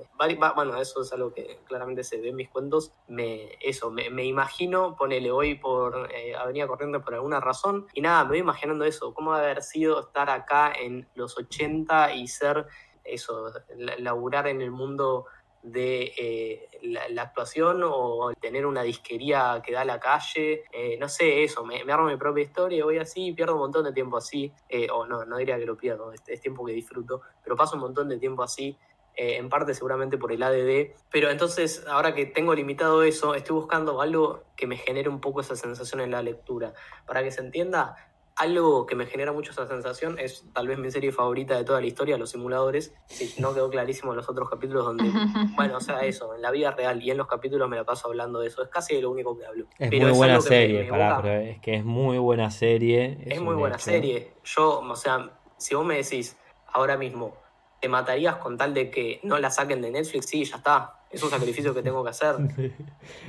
bueno, eso es algo que claramente se ve en mis cuentos, me imagino, ponele, voy por Avenida Corrientes por alguna razón y nada, me voy imaginando eso, cómo debe haber sido estar acá en los 80 y ser, eso, laburar en el mundo de la actuación o tener una disquería que da a la calle, no sé, eso, me armo mi propia historia, voy así, pierdo un montón de tiempo así, o no diría que lo pierdo, es tiempo que disfruto, pero paso un montón de tiempo así, en parte seguramente por el ADD, pero entonces ahora que tengo limitado eso, estoy buscando algo que me genere un poco esa sensación en la lectura, para que se entienda. Algo que me genera mucho esa sensación es tal vez mi serie favorita de toda la historia, Los Simuladores. Sí, no quedó clarísimo en los otros capítulos donde, bueno, o sea, eso, en la vida real y en los capítulos me la paso hablando de eso. Es casi lo único que hablo. Es Pero muy es buena algo que serie, me pará, evoca. pero es que es muy buena serie. Es Es muy un buena hecho. serie. Yo, o sea, si vos me decís ahora mismo, ¿te matarías con tal de que no la saquen de Netflix? Sí, ya está. Es un sacrificio que tengo que hacer.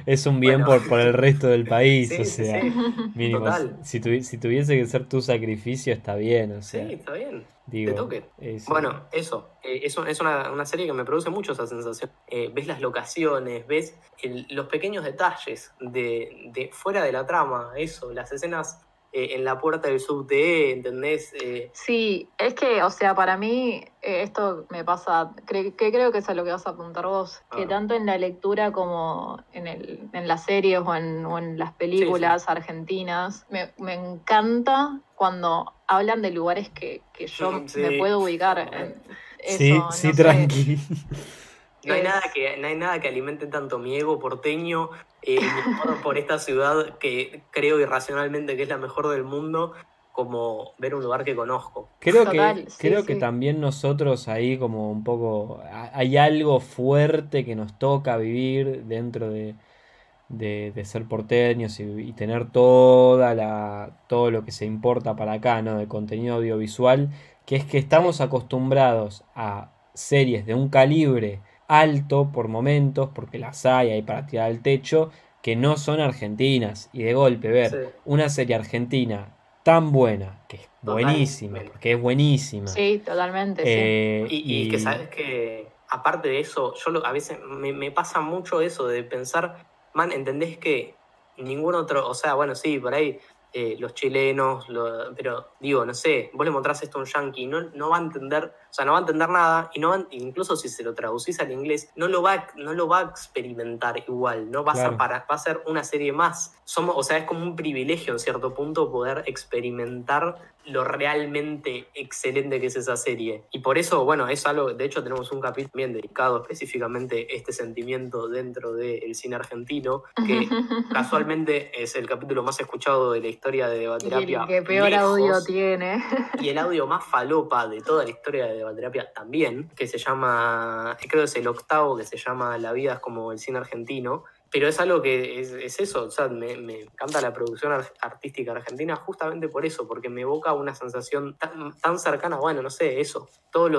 Es un bien Bueno, por el resto del país, o sí, sí, sea, sí, mínimo, total. si tuviese que ser tu sacrificio está bien, o Sí, sea, está bien. De digo, toque. es, Bueno, eso. Es una serie que me produce mucho esa sensación. Ves las locaciones, ves los pequeños detalles de fuera de la trama, eso, las escenas en la puerta del subte, ¿entendés? Sí, es que, o sea, para mí esto me pasa, que creo que es a lo que vas a apuntar vos, que Ah, tanto en la lectura como en las series o en las sí, sí. películas argentinas, me encanta cuando hablan de lugares que yo me Sí. puedo ubicar en sí, eso, sí, no sé, tranqui. No hay es... nada que alimente tanto mi ego porteño, mi amor por esta ciudad que creo irracionalmente que es la mejor del mundo, como ver un lugar que conozco. Total, sí, Creo que sí. también nosotros ahí como un poco, hay algo fuerte que nos toca vivir dentro de ser porteños y tener todo lo que se importa para acá, ¿no? De contenido audiovisual, que es que estamos Sí. acostumbrados a series de un calibre alto por momentos, porque las hay para tirar al techo, que no son argentinas. Y de golpe Sí, ver una serie argentina tan buena, que es buenísima, totalmente. porque es buenísima. Sí, totalmente, sí. Y que sabes que, aparte de eso, a veces me pasa mucho eso de pensar, man, ¿entendés que ningún otro, o sea, bueno, sí, por ahí los chilenos, pero digo, no sé, vos le mostrás esto a un yankee, no va a entender, o sea, no va a entender nada, y incluso si se lo traducís al inglés, no lo va a experimentar igual, no va a ser claro. va a ser una serie más. O sea, es como un privilegio en cierto punto poder experimentar lo realmente excelente que es esa serie. Y por eso, bueno, es algo, de hecho tenemos un capítulo bien dedicado específicamente a este sentimiento dentro del cine argentino, que casualmente es el capítulo más escuchado de la historia de Y el Debaterapia que peor audio lejos. tiene. Y el audio más falopa de toda la historia de Debaterapia también, que se llama, creo que es el octavo, que se llama La vida es como el cine argentino. Pero es algo que es eso, o sea, me encanta la producción artística argentina justamente por eso, porque me evoca una sensación tan cercana, bueno, no sé, eso. Todos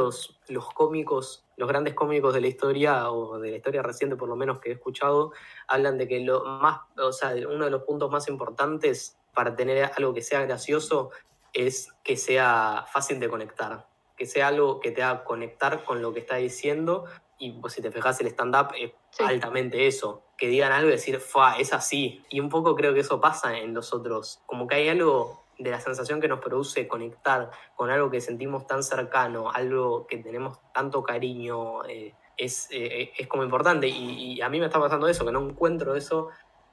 los cómicos, los grandes cómicos de la historia, o de la historia reciente por lo menos que he escuchado, hablan de que o sea, uno de los puntos más importantes para tener algo que sea gracioso es que sea fácil de conectar, que sea algo que te haga conectar con lo que está diciendo. Y pues si te fijas, el stand-up es Sí. altamente eso, que digan algo y decir, ¡fua! Es así. Y un poco creo que eso pasa en los otros, como que hay algo de la sensación que nos produce conectar con algo que sentimos tan cercano, algo que tenemos tanto cariño, es como importante. Y a mí me está pasando eso, que no encuentro eso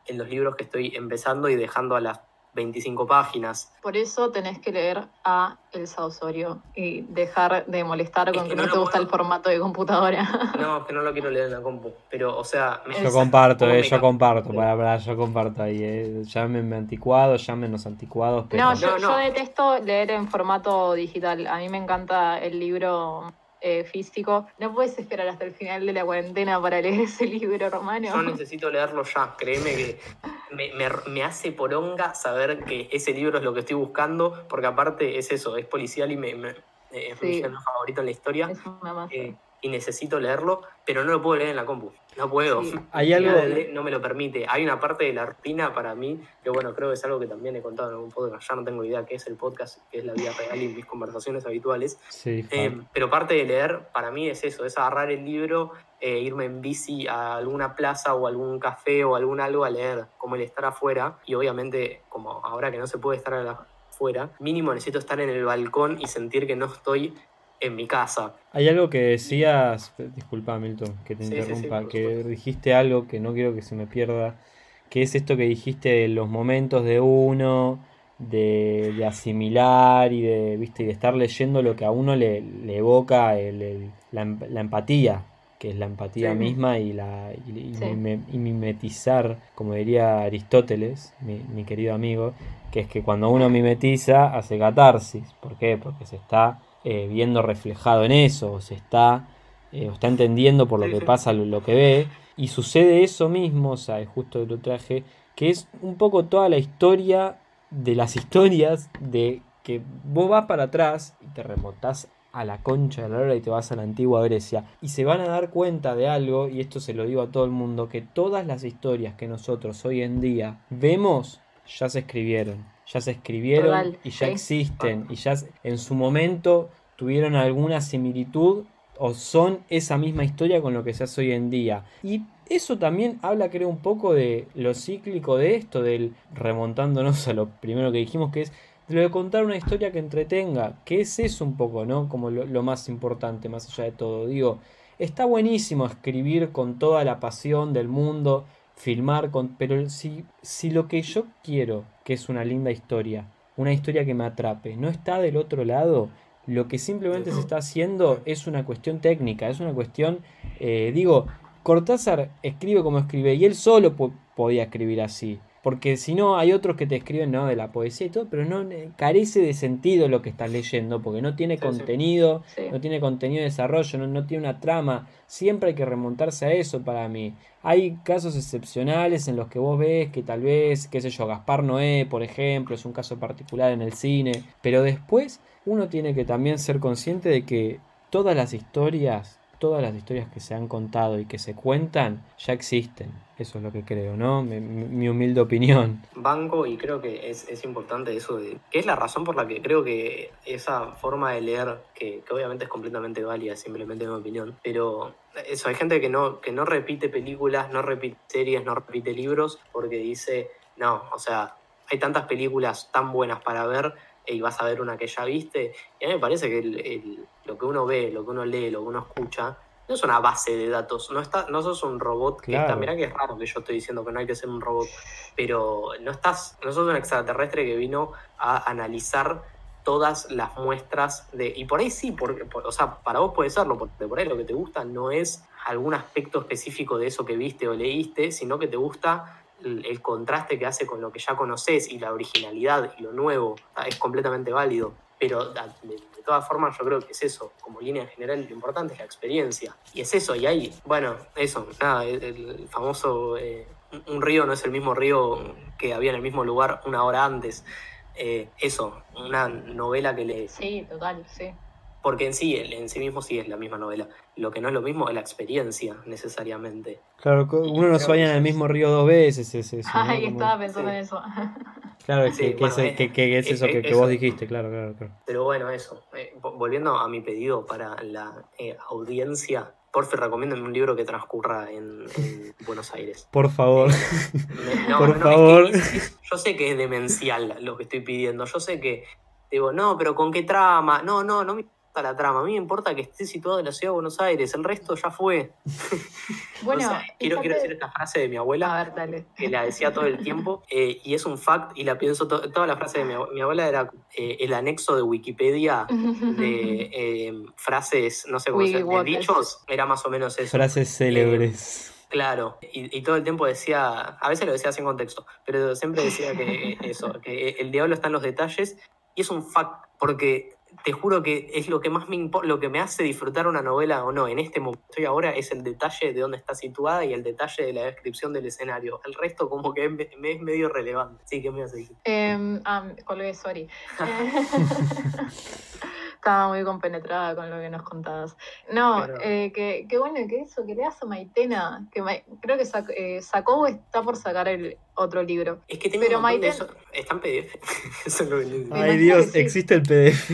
en los libros que estoy empezando y dejando a las 25 páginas. Por eso tenés que leer a Elsa Osorio y dejar de molestar Es con que que no no lo te gusta puedo. el formato de computadora. No, es que no lo quiero leer en la compu. Pero, o sea, Yo Es- comparto, ¿cómo me yo comparto, captura? yo comparto ahí. Llámenme anticuados, llámenos anticuados, No, pero yo No. detesto leer en formato digital. A mí me encanta el libro físico. No puedes esperar hasta el final de la cuarentena para leer ese libro, Yo Romano. necesito leerlo ya. Créeme que me hace poronga saber que ese libro es lo que estoy buscando, porque aparte es eso, es policial y es mi Sí, género favorito en la historia. es una masa. y necesito leerlo, pero no lo puedo leer en la compu. No puedo. Sí. Hay algo... No me lo permite. Hay una parte de la rutina para mí, que bueno, creo que es algo que también he contado en algún podcast. Ya no tengo idea qué es el podcast, qué es la vida real y mis conversaciones habituales. Sí, pero parte de leer, para mí es eso, es agarrar el libro, irme en bici a alguna plaza o algún café o algún algo a leer, como el estar afuera. Y obviamente, como ahora que no se puede estar afuera, mínimo necesito estar en el balcón y sentir que no estoy en mi casa. Hay algo que decías, disculpa Milton, que te interrumpa, que supuesto. dijiste algo que no quiero que se me pierda, que es esto que dijiste de los momentos de uno, de asimilar y de, ¿viste? Y de estar leyendo lo que a uno le evoca la empatía, que es la empatía Sí. misma y mimetizar, como diría Aristóteles, mi querido amigo, que es que cuando uno mimetiza hace catarsis. ¿Por qué? Porque se está viendo reflejado en eso, o está entendiendo por lo que pasa lo que ve, y sucede eso mismo, o sea, es justo lo traje, que es un poco toda la historia de las historias, de que vos vas para atrás y te remontás a la concha de la lora y te vas a la antigua Grecia, y se van a dar cuenta de algo, y esto se lo digo a todo el mundo, que todas las historias que nosotros hoy en día vemos ya se escribieron. Total, Y ya sí. existen y ya en su momento tuvieron alguna similitud o son esa misma historia con lo que se hace hoy en día. Y eso también habla, creo, un poco de lo cíclico de esto, del remontándonos a lo primero que dijimos, que es de lo de contar una historia que entretenga, que es eso un poco, ¿no? Como lo más importante, más allá de todo. Digo, está buenísimo escribir con toda la pasión del mundo, filmar pero si lo que yo quiero, que es una linda historia, una historia que me atrape, no está del otro lado, lo que simplemente se está haciendo es una cuestión técnica, es una cuestión, digo, Cortázar escribe como escribe y él solo podía escribir así. Porque si no, hay otros que te escriben, ¿no?, de la poesía y todo, pero no carece de sentido lo que estás leyendo, porque no tiene contenido, Sí. no tiene contenido de desarrollo, no tiene una trama. Siempre hay que remontarse a eso para mí. Hay casos excepcionales en los que vos ves que tal vez, qué sé yo, Gaspar Noé, por ejemplo, es un caso particular en el cine, pero después uno tiene que también ser consciente de que todas las historias que se han contado y que se cuentan ya existen. Eso es lo que creo, ¿no? Mi humilde opinión. Banco, y creo que es importante eso de que es la razón por la que creo que esa forma de leer, que obviamente es completamente válida, simplemente mi opinión, pero eso, hay gente que no repite películas, no repite series, no repite libros, porque dice, no, o sea, hay tantas películas tan buenas para ver y vas a ver una que ya viste, y a mí me parece que lo que uno ve, lo que uno lee, lo que uno escucha, no es una base de datos, no sos un robot que Claro. está, mirá que es raro que yo estoy diciendo que no hay que ser un robot, pero no sos un extraterrestre que vino a analizar todas las muestras y por ahí sí, o sea, para vos puede serlo, porque por ahí lo que te gusta no es algún aspecto específico de eso que viste o leíste, sino que te gusta el contraste que hace con lo que ya conoces y la originalidad y lo nuevo, es completamente válido. Pero de todas formas yo creo que es eso, como línea general lo importante es la experiencia. Y es eso, y ahí, bueno, eso, nada, el famoso, un río no es el mismo río que había en el mismo lugar una hora antes. Eso, una novela que lees. Sí, total, sí. Porque en sí mismo sí es la misma novela. Lo que no es lo mismo es la experiencia, necesariamente. Claro, uno no se baña en el mismo río dos veces, es eso, ¿no? Ay, Como... estaba pensando en eso. Claro, es Sí, que, bueno, es eso que eso. vos dijiste, claro. Pero bueno, eso. Volviendo a mi pedido para la audiencia, porfa, recomiéndame un libro que transcurra en Buenos Aires. Por favor. Por favor. Yo sé que es demencial lo que estoy pidiendo. Yo sé que digo, no, pero ¿con qué trama? No me importa la trama. A mí me importa que esté situado en la ciudad de Buenos Aires. El resto ya fue. Bueno, o sea, quiero decir esta frase de mi abuela. A ver, dale. Que la decía todo el tiempo, y es un fact, y la pienso toda la frase de mi abuela era el anexo de Wikipedia de frases, no sé cómo se llama, de dichos, era más o menos eso. Frases célebres. Claro, y todo el tiempo decía, a veces lo decía sin contexto, pero siempre decía que eso, que el diablo está en los detalles, y es un fact, porque te juro que es lo que más lo que me hace disfrutar una novela o no, en este momento estoy ahora, es el detalle de dónde está situada y el detalle de la descripción del escenario. El resto como que me es medio relevante. Sí, ¿qué me vas a decir? Colgué, sorry. Estaba muy compenetrada con lo que nos contabas. No, Claro. que bueno, que eso, que leas a Maitena, que creo que sacó o está por sacar el otro libro. Es que tengo Pero un montón de Maiten- eso. Está en PDF. Eso es lo que les digo. Me Ay imagino Dios, que sí. existe el PDF.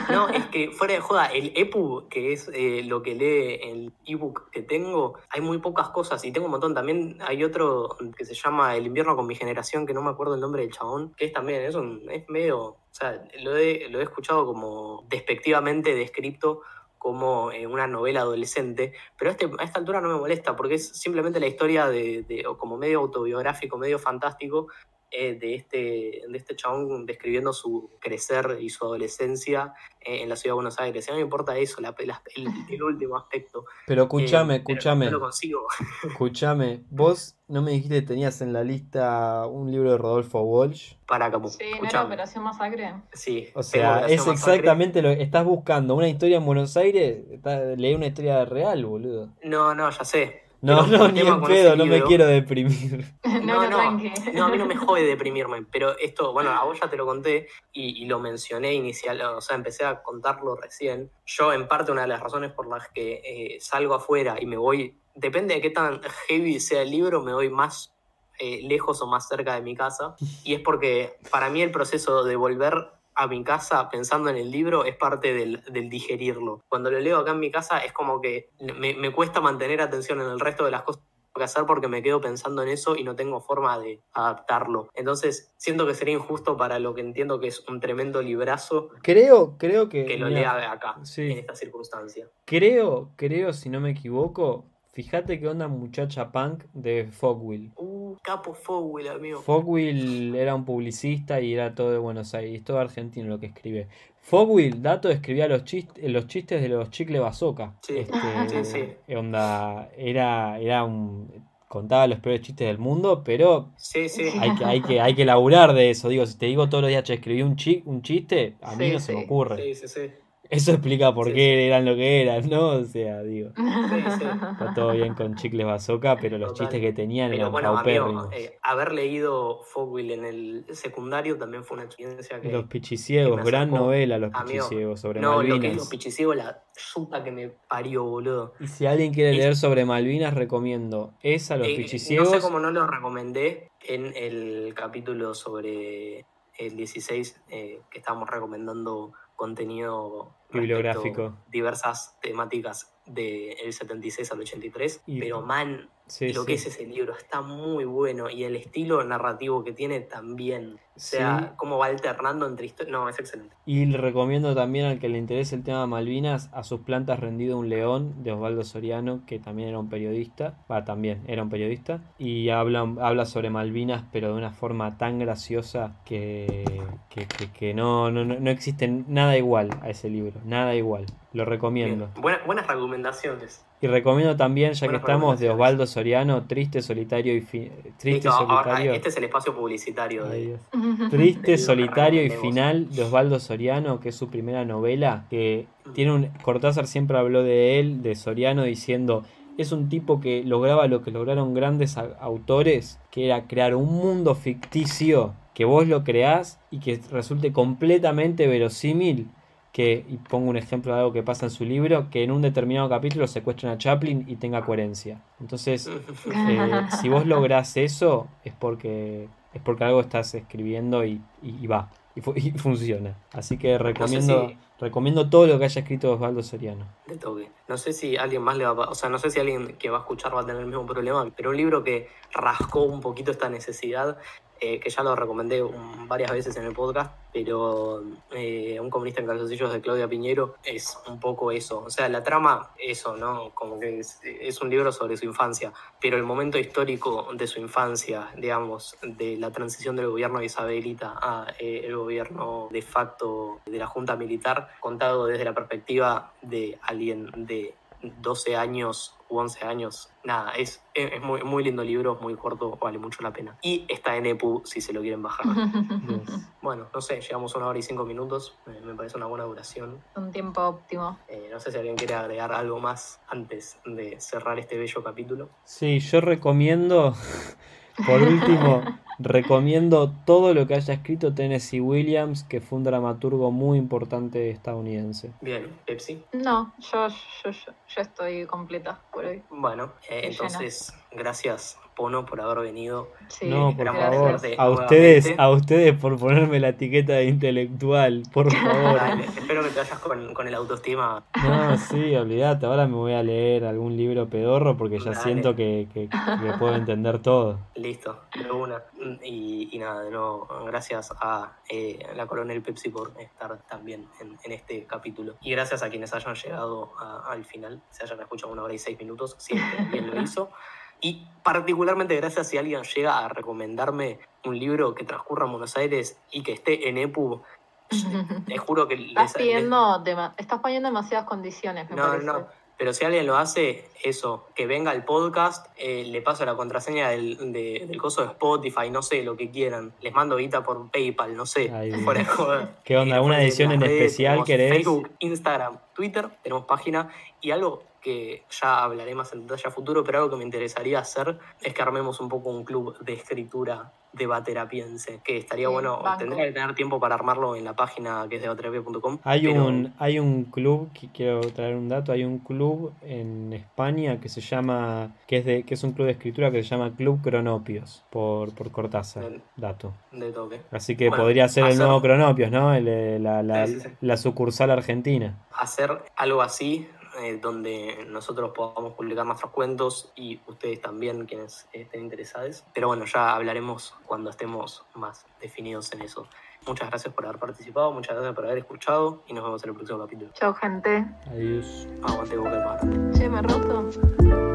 No, es que fuera de joda, el EPUB, que es lo que lee el ebook que tengo, hay muy pocas cosas y tengo un montón. También hay otro que se llama El invierno con mi generación, que no me acuerdo el nombre del chabón, que es también, es medio, o sea, lo he escuchado como despectivamente descrito como una novela adolescente, pero a esta altura no me molesta porque es simplemente la historia o como medio autobiográfico, medio fantástico, de este chabón describiendo su crecer y su adolescencia en la ciudad de Buenos Aires. Y no me importa eso, el último aspecto. Pero escúchame, Pero no lo consigo. escúchame. Vos no me dijiste que tenías en la lista un libro de Rodolfo Walsh. Para Capu, Sí, ¿no era escuchame. Operación Masacre? Sí, O tengo sea, Operación es Masacre. exactamente lo que estás buscando. Una historia en Buenos Aires, leí una historia real, boludo. No, ya sé. No, Pero no, el ni tema en con pedo, ese no me libro- quiero deprimir. No, tranqui. No, a mí no me jode deprimirme, pero esto, bueno, a vos ya te lo conté y lo mencioné inicial, o sea, empecé a contarlo recién. Yo, en parte, una de las razones por las que salgo afuera y me voy, depende de qué tan heavy sea el libro, me voy más lejos o más cerca de mi casa, y es porque para mí el proceso de volver a mi casa pensando en el libro es parte del digerirlo. Cuando lo leo acá en mi casa es como que me cuesta mantener atención en el resto de las cosas que hacer porque me quedo pensando en eso y no tengo forma de adaptarlo. Entonces siento que sería injusto para lo que entiendo que es un tremendo librazo Creo que lo mirá, lea de acá, sí. en esta circunstancia. Creo, si no me equivoco, fíjate qué onda Muchacha Punk de Fogwill. Capo Fogwill, amigo. Fogwill era un publicista y era todo de Buenos Aires, todo argentino lo que escribe. Fogwill, dato, escribía los chistes de los Chicle Bazooka. Sí, sí. Onda, contaba los peores chistes del mundo, pero Sí. hay que laburar de eso. Digo, si te digo todos los días, che, escribí un chiste, a mí Sí, no se me sí. ocurre. Sí. Eso explica por Sí, qué sí. eran lo que eran, ¿no? O sea, digo, Sí. está todo bien con Chicles Bazooka, pero los Total. chistes que tenían Pero eran bueno, paupérrimos. amigo, haber leído Fogwill en el secundario también fue una experiencia Los que Pichiciegos, me gran acercó. novela, Los Amigo, Pichiciegos, sobre no, lo que es Malvinas. Los Pichiciegos, la puta que me parió, boludo. Y si alguien quiere Es- leer sobre Malvinas, recomiendo esa, Los no sé Pichiciegos. cómo no lo recomendé en el capítulo sobre el 16, que estábamos recomendando contenido Bibliográfico. respecto a diversas temáticas del 76 al 83, Y- pero man, Sí, lo sí. que es ese libro está muy bueno y el estilo narrativo que tiene también, o sea, Sí. cómo va alternando entre historias, no, es excelente. Y le recomiendo también al que le interese el tema de Malvinas, A sus plantas rendido un león, de Osvaldo Soriano, que también era un periodista. También era un periodista. Y habla sobre Malvinas, pero de una forma tan graciosa que no existe nada igual a ese libro. Nada igual. Lo recomiendo. Bien. Buenas recomendaciones. Y recomiendo también, ya que Buenas estamos, de recomendaciones. Osvaldo Soriano, Triste, Solitario y Triste Listo, y ahora Solitario. este es el espacio publicitario Ay, de... Dios. Triste, Del libro que Solitario y recomendemos. Final, de Osvaldo Soriano, que es su primera novela, que tiene Cortázar siempre habló de él, de Soriano, diciendo, es un tipo que lograba lo que lograron grandes autores, que era crear un mundo ficticio, que vos lo creás y que resulte completamente verosímil. Y pongo un ejemplo de algo que pasa en su libro, que en un determinado capítulo secuestran a Chaplin y tenga coherencia. Entonces, si vos lográs eso, es porque algo estás escribiendo y va, y funciona. Así que recomiendo todo lo que haya escrito Osvaldo Soriano. De toque. No sé si alguien más le va a... O sea, no sé si alguien que va a escuchar va a tener el mismo problema, pero un libro que rascó un poquito esta necesidad, que ya lo recomendé varias veces en el podcast, pero Un comunista en calzoncillos de Claudia Piñero es un poco eso. O sea, la trama, eso, ¿no? Como que es un libro sobre su infancia, pero el momento histórico de su infancia, digamos, de la transición del gobierno de Isabelita a el gobierno de facto de la Junta Militar, contado desde la perspectiva de alguien de 12 años u 11 años. Nada, es muy, muy lindo libro, muy corto, vale mucho la pena. Y está en EPU si se lo quieren bajar. Yes. Bueno, no sé, llegamos a 1 hora y 5 minutos, me parece una buena duración. Un tiempo óptimo. No sé si alguien quiere agregar algo más antes de cerrar este bello capítulo. Sí, yo recomiendo, por último, Recomiendo todo lo que haya escrito Tennessee Williams, que fue un dramaturgo muy importante estadounidense. Bien, Pepsi. No, yo estoy completa por hoy. Bueno, Estoy entonces, gracias, Pono, por haber venido. Sí, No, por Esperamos favor, gracias. tenerte a nuevamente. ustedes por ponerme la etiqueta de intelectual, por favor. Dale, espero que te vayas con el autoestima. No, sí, olvídate, ahora me voy a leer algún libro pedorro porque ya Dale. siento que puedo entender todo. Listo, de una. Y nada, de nuevo, gracias a la Coronel Pepsi por estar también en este capítulo. Y gracias a quienes hayan llegado al final, se hayan escuchado 1 hora y 6 minutos, si es que alguien lo hizo. Y particularmente gracias si alguien llega a recomendarme un libro que transcurra en Buenos Aires y que esté en EPUB. Te juro que Estás poniendo demasiadas condiciones, me parece. No, pero si alguien lo hace, eso, que venga al podcast, le paso la contraseña del coso de Spotify, no sé, lo que quieran. Les mando guita por PayPal, no sé. Ay, Dios. Fuera de joda. ¿Qué onda? Después ¿Alguna de edición las en redes, especial tenemos querés? Facebook, Instagram, Twitter, tenemos página y algo que ya hablaré más en detalle a futuro, pero algo que me interesaría hacer es que armemos un poco un club de escritura debaterapiense, que estaría Sí, bueno, banco. tendría que tener tiempo para armarlo en la página que es debaterapia.com. Hay un club, que quiero traer un dato, hay un club en España que se llama, que es un club de escritura que se llama Club Cronopios, por Cortázar, Bien. dato. De toque. Así que Bueno, podría ser el hacer- nuevo Cronopios, ¿no? Sí. La sucursal argentina. Hacer algo así, donde nosotros podamos publicar nuestros cuentos y ustedes también, quienes estén interesados. Pero bueno, ya hablaremos cuando estemos más definidos en eso. Muchas gracias por haber participado, muchas gracias por haber escuchado y nos vemos en el próximo capítulo. Chao, gente. Adiós. Aguante Boca del Mar. Che, me roto.